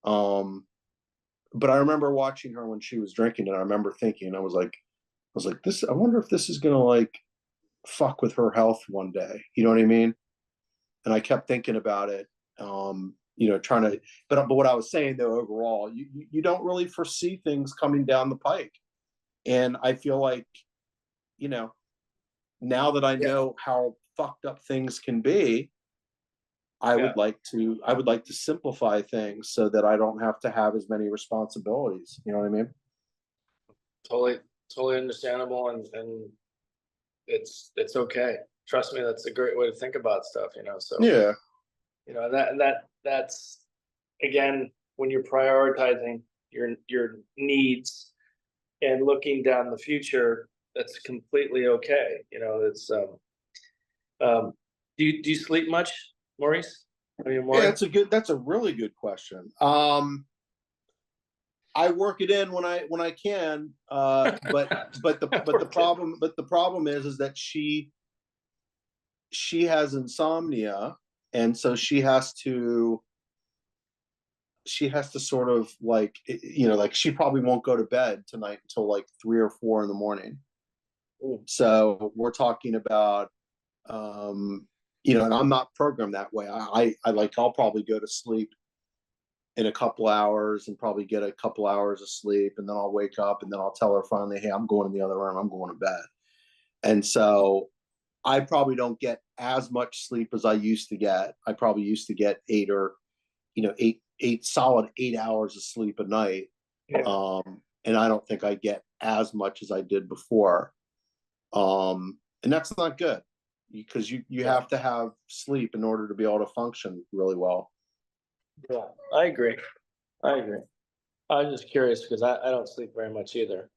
But I remember watching her when she was drinking, and I remember thinking, I was like this, I wonder if this is gonna like fuck with her health one day. You know what I mean? And I kept thinking about it. trying to, but what I was saying though, overall, you don't really foresee things coming down the pike. And I feel like, now that I know how fucked up things can be, I would like to simplify things so that I don't have to have as many responsibilities. You know what I mean? Totally understandable, and it's okay. Trust me, that's a great way to think about stuff, so. Yeah. That's again, when you're prioritizing your needs and looking down the future, that's completely okay. It's do you sleep much, Maurice? I mean, Yeah, that's a really good question. I work it in when I can, but the problem is that she has insomnia, and so she has to sort of like, like she probably won't go to bed tonight until like 3 or 4 in the morning. So we're talking about, and I'm not programmed that way. I'll probably go to sleep in a couple hours and probably get a couple hours of sleep, and then I'll wake up, and then I'll tell her finally, hey, I'm going in the other room, I'm going to bed. And so I probably don't get as much sleep as I used to get. I probably used to get 8 solid 8 hours of sleep a night. Yeah. And I don't think I get as much as I did before. And that's not good, because you have to have sleep in order to be able to function really well. Yeah, I agree. I was just curious because I don't sleep very much either.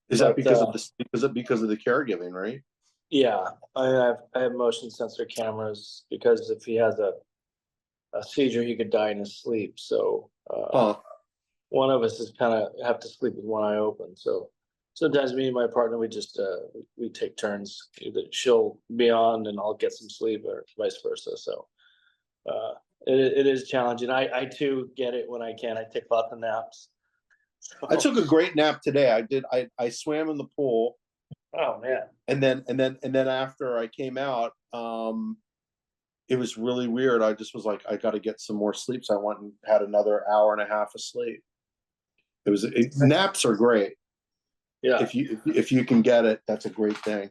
Is that because of the caregiving, right? Yeah, I have motion sensor cameras because if he has a seizure, he could die in his sleep. So one of us is kind of have to sleep with one eye open. So sometimes me and my partner, we just we take turns. Either she'll be on and I'll get some sleep, or vice versa. So it is challenging. I too get it when I can. I take lots of naps. So. I took a great nap today. I swam in the pool. Oh man. And then after I came out, it was really weird. I just was like, I got to get some more sleep. So I went and had another hour and a half of sleep. Naps are great. Yeah. If you can get it, that's a great thing.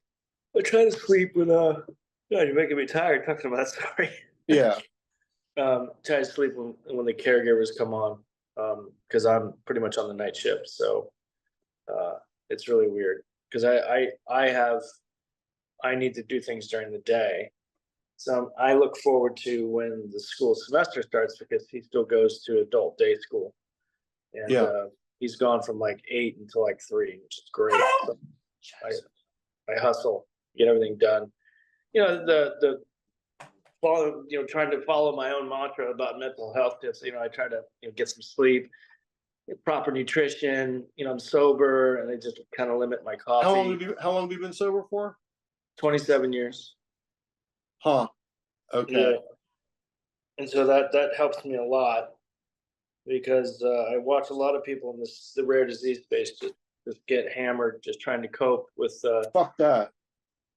I try to sleep with God, you're making me tired talking about that. Sorry. Yeah. Try to sleep when the caregivers come on, because I'm pretty much on the night shift. So it's really weird because I need to do things during the day. So I look forward to when the school semester starts, because he still goes to adult day school. And he's gone from like 8 until like 3, which is great. So I hustle, get everything done. The follow, trying to follow my own mantra about mental health. Just, I try to get some sleep, proper nutrition. I'm sober, and I just kind of limit my coffee. How long have you been sober for? 27 years. Huh. Okay. Yeah. And so that helps me a lot, because I watch a lot of people in the rare disease space just get hammered, just trying to cope with fuck that,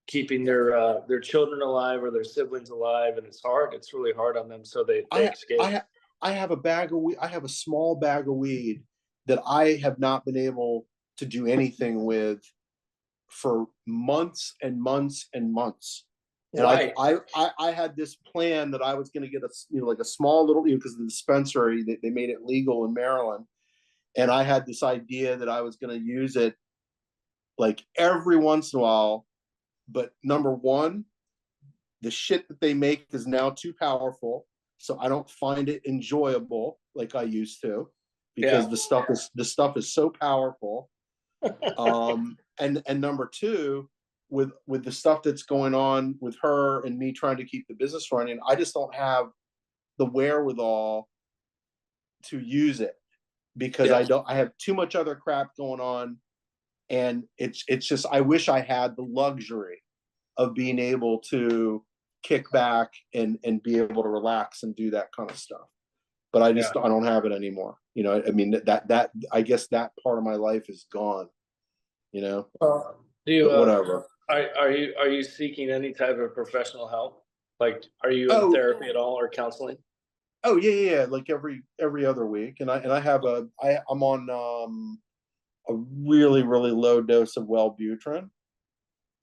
keeping their children alive or their siblings alive, and it's hard. It's really hard on them. So they escape. I have a bag of weed. I have a small bag of weed that I have not been able to do anything with for months and months and months. And right. I had this plan that I was going to get like a small little, because the dispensary, they made it legal in Maryland. And I had this idea that I was going to use it like every once in a while. But number one, the shit that they make is now too powerful. So I don't find it enjoyable like I used to, because the stuff is so powerful. And number two, with the stuff that's going on with her and me trying to keep the business running, I just don't have the wherewithal to use it, because I have too much other crap going on. And it's just, I wish I had the luxury of being able to kick back and be able to relax and do that kind of stuff. But I don't have it anymore. I mean, that I guess that part of my life is gone. Do you whatever. Are you seeking any type of professional help? Like, are you in therapy at all, or counseling? Oh yeah, like every other week, and I have I'm on a really low dose of Wellbutrin.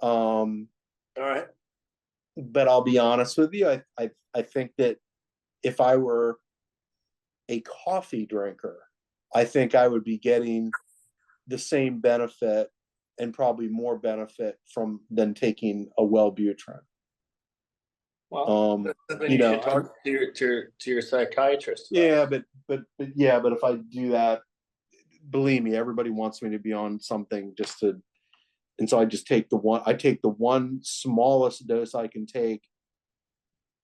Um, All right. but I'll be honest with you, I think that if I were a coffee drinker, I think I would be getting the same benefit and probably more benefit from than taking a Wellbutrin. Well, Um, then you you should know, talk to your psychiatrist about yeah, but if I do that, believe me, everybody wants me to be on something just to, and so I take the one smallest dose I can take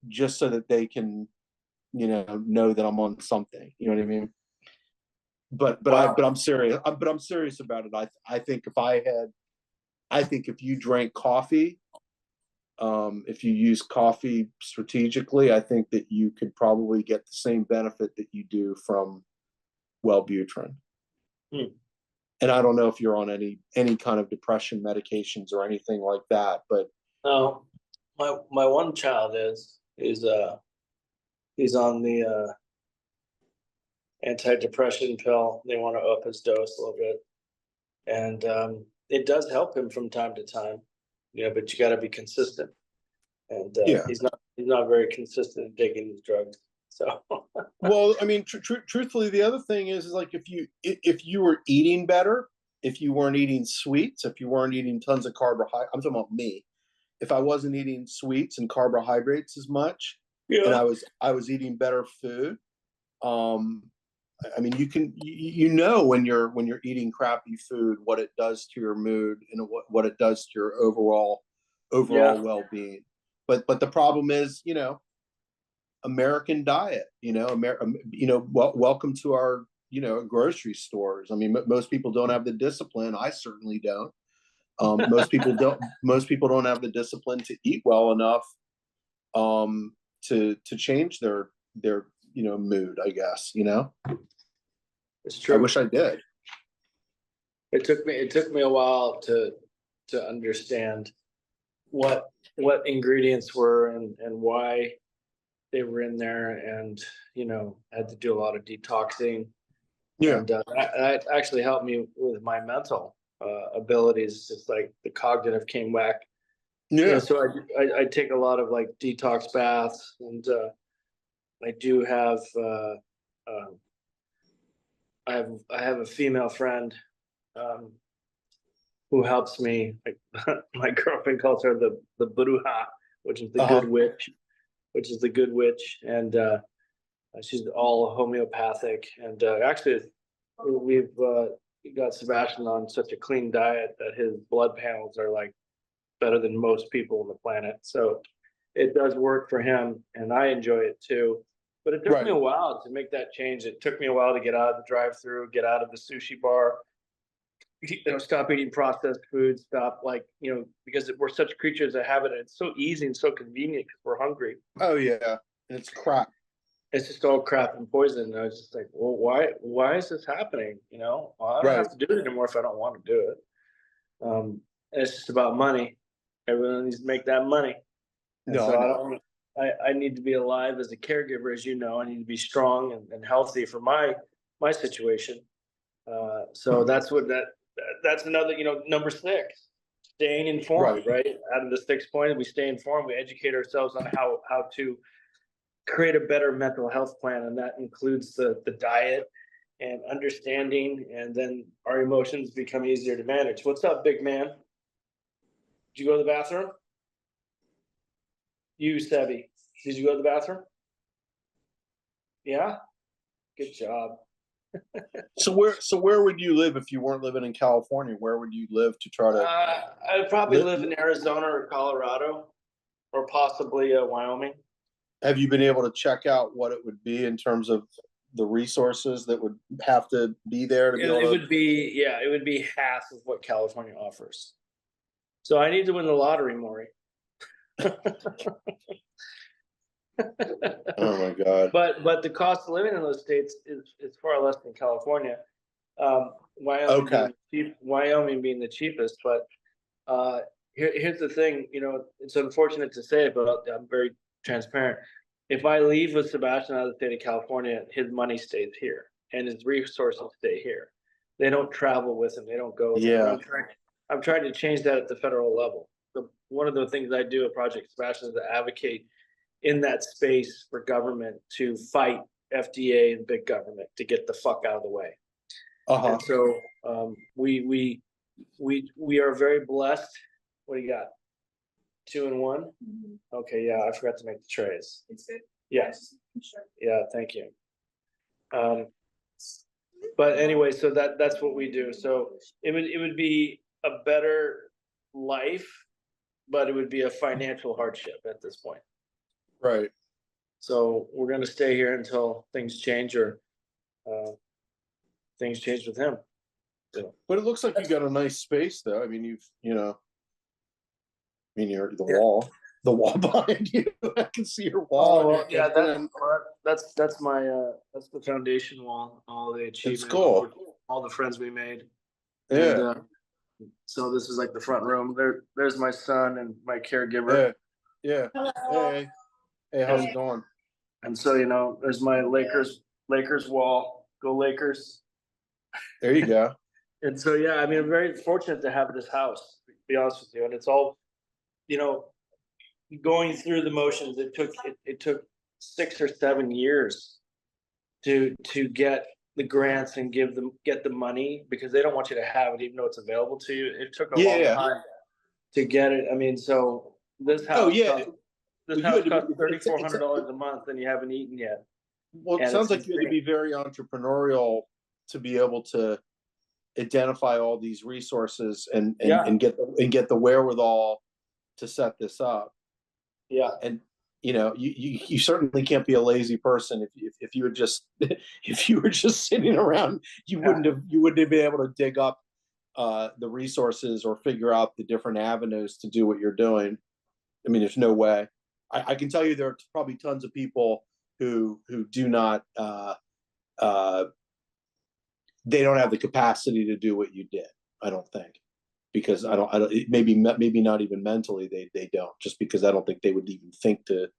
just so that they can, know that I'm on something. You know what I mean? Wow. But I'm serious. I'm serious about it. I think if you drank coffee, if you use coffee strategically, I think that you could probably get the same benefit that you do from Wellbutrin. Hmm. And I don't know if you're on any kind of depression medications or anything like that, but No, my one child is he's on the antidepressant pill. They want to up his dose a little bit, and it does help him from time to time. But you got to be consistent, and yeah. he's not very consistent in taking these drugs. So Well, I mean, truthfully, the other thing is like if you were eating better, if you weren't eating sweets, if you weren't eating tons of carbohydrates, I'm talking about me. If I wasn't eating sweets and carbohydrates as much, and yeah, I was eating better food, um, I mean, when you're eating crappy food, what it does to your mood and what it does to your overall yeah, well being. But the problem is, American diet. Welcome to our grocery stores. I mean, most people don't have the discipline. I certainly don't. Most people don't. Most people don't have the discipline to eat well enough to change their mood. I guess it's I true. wish I did. It took me a while to understand what ingredients were and why they were in there, and I had to do a lot of detoxing, Yeah. and that actually helped me with my mental abilities. Just like the cognitive came back. Yeah. So I take a lot of like detox baths, and I do have um, I have a female friend um, who helps me. Like my girlfriend calls her the Buruha, which is the Uh huh. good witch, and she's all homeopathic. And actually, we've got Sebastian on such a clean diet that his blood panels are like better than most people on the planet. So it does work for him, and I enjoy it too. But it took me Right. a while to make that change. It took me a while to get out of the drive-through, get out of the sushi bar, stop eating processed food, stop because we're such creatures of habit. And it's so easy and so convenient because we're hungry. Oh yeah. And it's crap. It's just all crap and poison. And I was just like, well, why is this happening? Well, I don't Right. have to do it anymore if I don't want to do it. And it's just about money. Everyone needs to make that money. And No, I so I know. don't, I need to be alive as a caregiver, as you know. I need to be strong and healthy for my situation. So that's another, number six, staying informed, Right. right? Out of the 6 points, we stay informed, we educate ourselves on how to create a better mental health plan, and that includes the diet and understanding, and then our emotions become easier to manage. What's up, big man? Did you go to the bathroom? You, Sebi, did you go to the bathroom? Yeah, good job. So where would you live if you weren't living in California? Where would you live to try to I'd probably live? live in Arizona or Colorado, or possibly Wyoming. Have you been able to check out what it would be in terms of the resources that would have to be there to be It able to? would be, yeah, it would be half of what California offers. So I need to win the lottery, Maury. Oh my God. But the cost of living in those states is far less than California. Okay. Wyoming being the cheapest, but here's the thing. It's unfortunate to say, but I'm very transparent. if I leave with Sebastian out of the state of California, his money stays here and his resources stay here. They don't travel with him. They don't go. with him. And Yeah. I'm trying to change that at the federal level. One of the things I do at Project Sebastian is to advocate in that space for government to fight FDA and big government to get the fuck out of the way. Uh-huh. And so we are very blessed. What do you got? 2 and 1? Okay, yeah, I forgot to make the trays. It's good. Yes. Sure. Yeah, thank you. But anyway, so that's what we do. So it would be a better life, but it would be a financial hardship at this point. Right. So we're gonna stay here until things change or things change with him. So, But it looks like you got a nice space though. I mean, you're you're the wall behind you. I can see your wall. oh well, yeah, and that's my that's the foundation wall, all the achievements, cool. all the friends we made. yeah. And, so this is like the front room. There's my son and my caregiver. Yeah. Hello. Hey. Hey, how's it going? And so, there's my Lakers wall. Go Lakers. There you go. And so, yeah, I mean, I'm very fortunate to have this house, to be honest with you. And it's all, going through the motions. It took 6 or 7 years to get the grants and get the money, because they don't want you to have it even though it's available to you. It took a long time to get it. I mean, so this house costs $3,400 a month and you haven't eaten yet. Well, it sounds like you had to be very entrepreneurial to be able to identify all these resources and get the wherewithal to set this up. Yeah. And you certainly can't be a lazy person if you were just if you were just sitting around. You wouldn't have been able to dig up the resources or figure out the different avenues to do what you're doing. I mean, there's no way. I can tell you there are probably tons of people who do not they don't have the capacity to do what you did. I don't think, because I don't maybe not even mentally they don't, just because I don't think they would even think to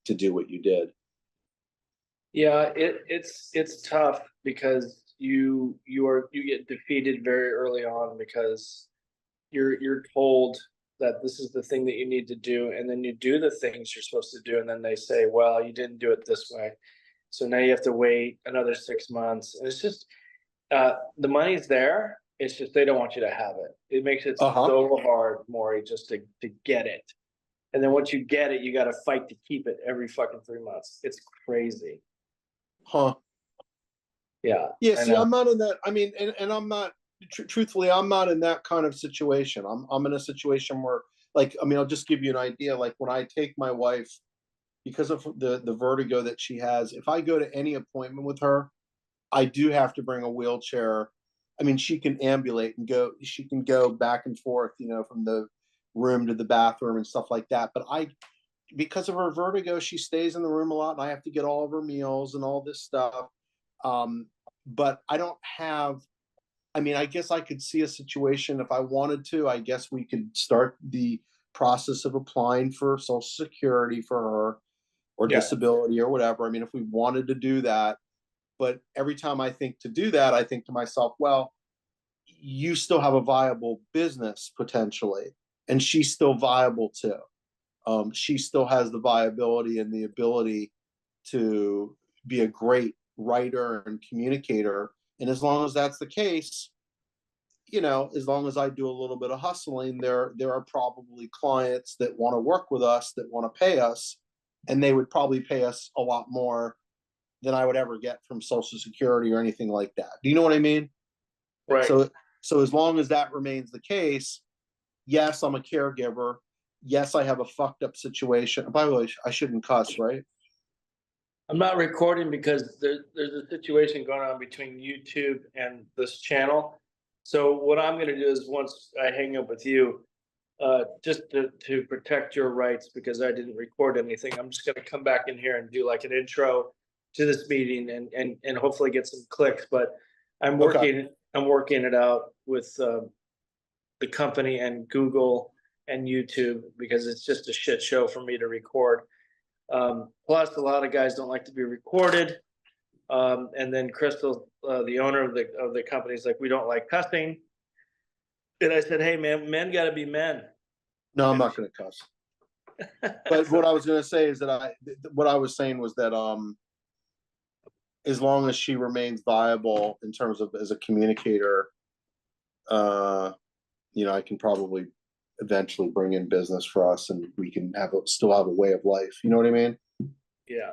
do what you did. Yeah, it's tough because you get defeated very early on, because you're told that this is the thing that you need to do, and then you do the things you're supposed to do, and then they say, well, you didn't do it this way, so now you have to wait another 6 months. And it's just the money's there, it's just they don't want you to have it. It makes it so hard, Maury, just to get it. And then once you get it, you got to fight to keep it every fucking 3 months. It's crazy. Huh. Yeah. Yeah. See, I'm not in that. I mean, and I'm not, truthfully, I'm not in that kind of situation. I'm in a situation where, like, I mean, I'll just give you an idea. Like, when I take my wife, because of the vertigo that she has, if I go to any appointment with her, I do have to bring a wheelchair. I mean, she can ambulate and go. She can go back and forth, from the room to the bathroom and stuff like that. But because of her vertigo, she stays in the room a lot, and I have to get all of her meals and all this stuff. But I don't have. I mean, I guess I could see a situation if I wanted to. I guess we could start the process of applying for Social Security for her, or disability, or whatever. I mean, if we wanted to do that. But every time I think to do that, I think to myself, well, you still have a viable business potentially, and she's still viable too. She still has the viability and the ability to be a great writer and communicator. And as long as that's the case, as long as I do a little bit of hustling, there are probably clients that want to work with us, that want to pay us, and they would probably pay us a lot more than I would ever get from Social Security or anything like that. Do you know what I mean? Right. So as long as that remains the case, yes, I'm a caregiver. Yes, I have a fucked up situation. By the way, I shouldn't cuss, right? I'm not recording because there's a situation going on between YouTube and this channel. So what I'm going to do is, once I hang up with you, just to protect your rights, because I didn't record anything, I'm just going to come back in here and do like an intro to this meeting and hopefully get some clicks. But I'm working it out with the company and Google and YouTube, because it's just a shit show for me to record. Plus, a lot of guys don't like to be recorded. And then Crystal, the owner of the company, is like, we don't like cussing. And I said, hey, man, men got to be men. No, I'm not going to cuss. But what I was going to say is that what I was saying was that as long as she remains viable in terms of as a communicator, I can probably eventually bring in business for us, and we can still have a way of life. You know what I mean? Yeah.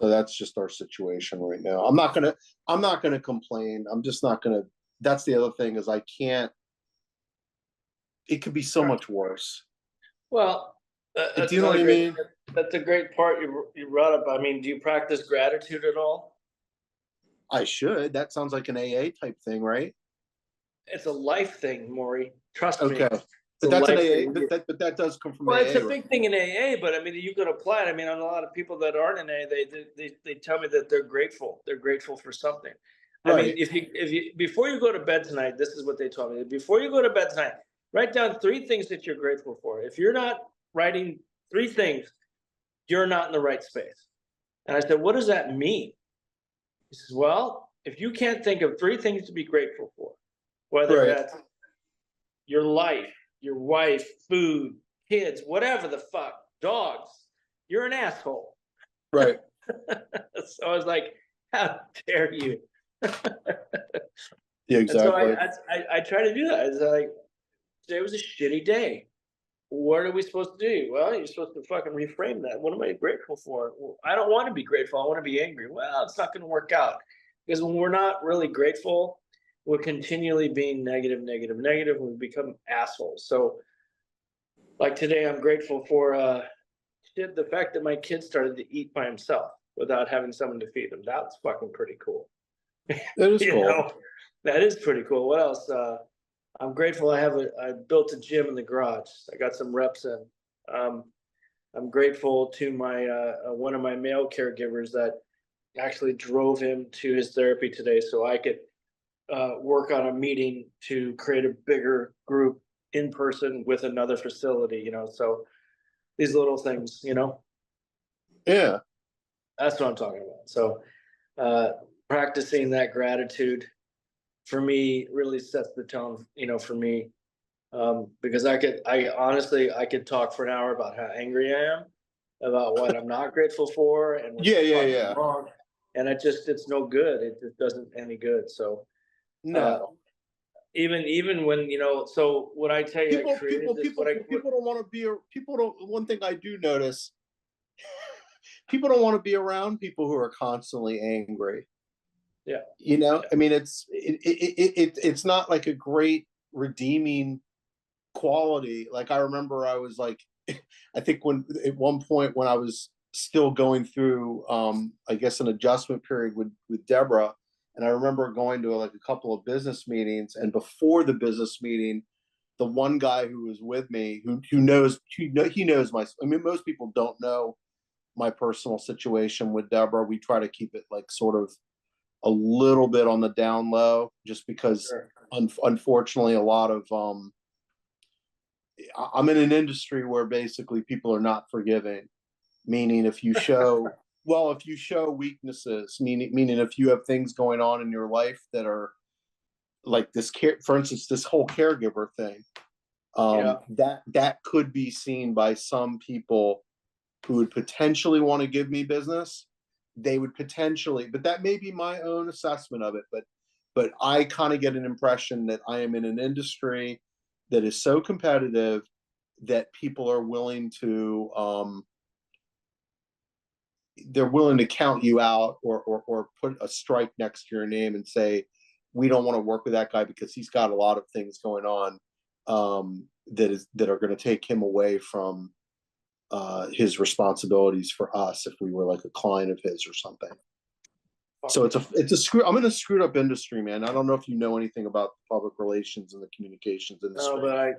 So that's just our situation right now. I'm not gonna complain. I'm just not gonna. That's the other thing is I can't. It could be so much worse. Well, Do you know what I mean? That's a great part you brought up. I mean, do you practice gratitude at all? I should. That sounds like an AA type thing, right? It's a life thing, Maury. Trust me. Okay. But that's an AA. But that does come from AA. Well, it's a right? big thing in AA, but I mean, you can apply it. I mean, on a lot of people that aren't in AA, they tell me that they're grateful. They're grateful for something. I mean, Right. if you before you go to bed tonight, this is what they told me. Before you go to bed tonight, write down 3 things that you're grateful for. If you're not writing 3 things, you're not in the right space. And I said, what does that mean? He says, well, if you can't think of 3 things to be grateful for, whether Right. that's your life, your wife, food, kids, whatever the fuck, dogs, you're an asshole. Right. So I was like, how dare you? Yeah, And so exactly. I try to do that. It's like, today was a shitty day. What are we supposed to do? Well, you're supposed to fucking reframe that. What am I grateful for? Well, I don't want to be grateful. I want to be angry. Well, it's not going to work out because when we're not really grateful, we're continually being negative, negative, negative. And we become assholes. So, like today, I'm grateful for the fact that my kid started to eat by himself without having someone to feed him. That's fucking pretty cool. That is You cool. know, that is pretty cool. What else? I'm grateful I built a gym in the garage. I got some reps in. I'm grateful to my one of my male caregivers that actually drove him to his therapy today so I could work on a meeting to create a bigger group in person with another facility, so these little things, Yeah. that's what I'm talking about. So practicing that gratitude for me really sets the tone, for me. Because I honestly could talk for an hour about how angry I am, about what I'm not grateful for, and what's Yeah. wrong. And it's no good. It just doesn't any good. So No. even when so what I tell you, I created this. People don't want to be. People don't. One thing I do notice, people don't want to be around people who are constantly angry. Yeah. I mean, it's not like a great redeeming quality. Like I remember I was like, I think when at one point when I was still going through I guess an adjustment period with Deborah, and I remember going to like a couple of business meetings, and before the business meeting, the one guy who was with me who knows he knows my, I mean, most people don't know my personal situation with Deborah. We try to keep it like sort of a little bit on the down low, just because Sure. unfortunately a lot of I'm in an industry where basically people are not forgiving, meaning if you show weaknesses, meaning if you have things going on in your life that are like this care, for instance, this whole caregiver thing, that could be seen by some people who would potentially want to give me business. They would potentially, but that may be my own assessment of it. But I kind of get an impression that I am in an industry that is so competitive that people are willing to they're willing to count you out, or put a strike next to your name and say, we don't want to work with that guy because he's got a lot of things going on that are going to take him away from his responsibilities for us if we were like a client of his or something. So I'm in a screwed up industry, man. I don't know if you know anything about public relations and the communications industry. No, but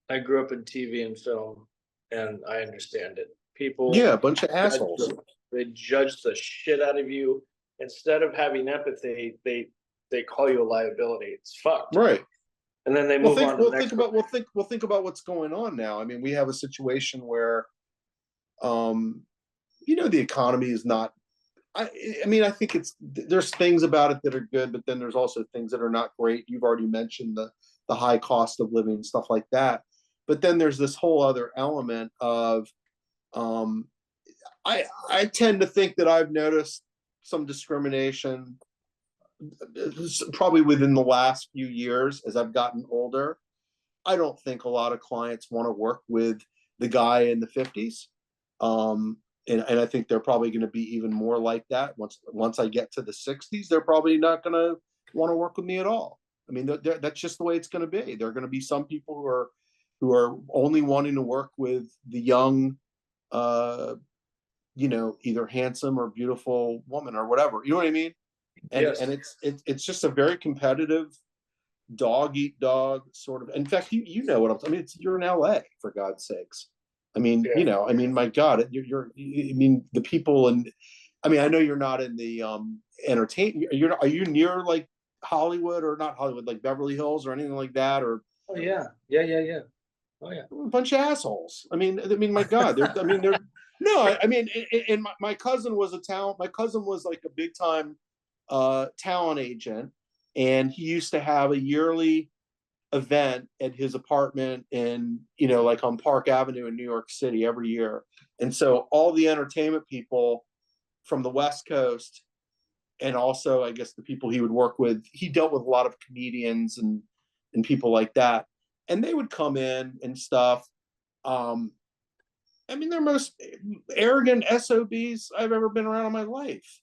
I grew up in TV and film, and I understand it. People, yeah, a bunch of assholes. They judge the shit out of you. Instead of having empathy, they call you a liability. It's fucked. Right. And then they move on to the next. Think about what's going on now. I mean, we have a situation where the economy is not. I mean, I think there's things about it that are good, but then there's also things that are not great. You've already mentioned the high cost of living, stuff like that. But then there's this whole other element of, I tend to think that I've noticed some discrimination probably within the last few years as I've gotten older. I don't think a lot of clients want to work with the guy in the 50s. And I think they're probably going to be even more like that once I get to the 60s. They're probably not going to want to work with me at all. I mean, that's just the way it's going to be. There are going to be some people who are only wanting to work with the young, either handsome or beautiful woman or whatever. You know what I mean? And Yes. and it's just a very competitive dog eat dog sort of. In fact, you know what I mean. You're in LA, for God's sakes. I mean, Yeah. I mean, my God, I mean, the people, and I mean, I know you're not in the entertain. Are you near like Hollywood, or not Hollywood, like Beverly Hills or anything like that, or Oh, yeah. Yeah. Oh, yeah. a bunch of assholes? I mean, my God, they're no, I mean, and my cousin was my cousin was like a big time talent agent, and he used to have a yearly event at his apartment in, like on Park Avenue in New York City every year. And so all the entertainment people from the West Coast, and also I guess the people he would work with, he dealt with a lot of comedians and people like that, and they would come in and stuff. I mean, they're most arrogant SOBs I've ever been around in my life.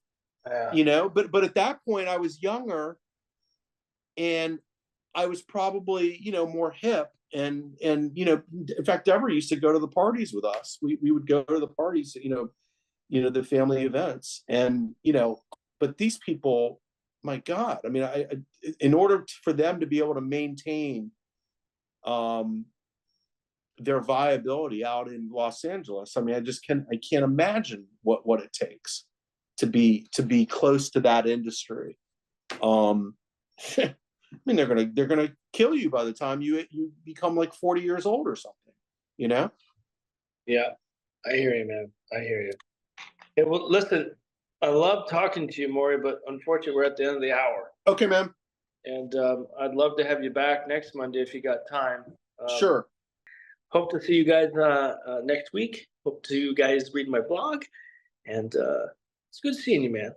Yeah. But at that point I was younger, and I was probably, more hip, and in fact, Deborah used to go to the parties with us. We would go to the parties, the family events, and but these people, my God, I mean, in order for them to be able to maintain their viability out in Los Angeles, I mean, I can't imagine what it takes to be close to that industry. I mean, they're gonna kill you by the time you become like 40 years old or something, Yeah. I hear you, man. I hear you. Hey, well, listen, I love talking to you, Maury, but unfortunately, we're at the end of the hour. Okay, man. And I'd love to have you back next Monday if you got time. Sure. Hope to see you guys next week. Hope to you guys read my blog. And it's good seeing you, man.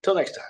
Till next time.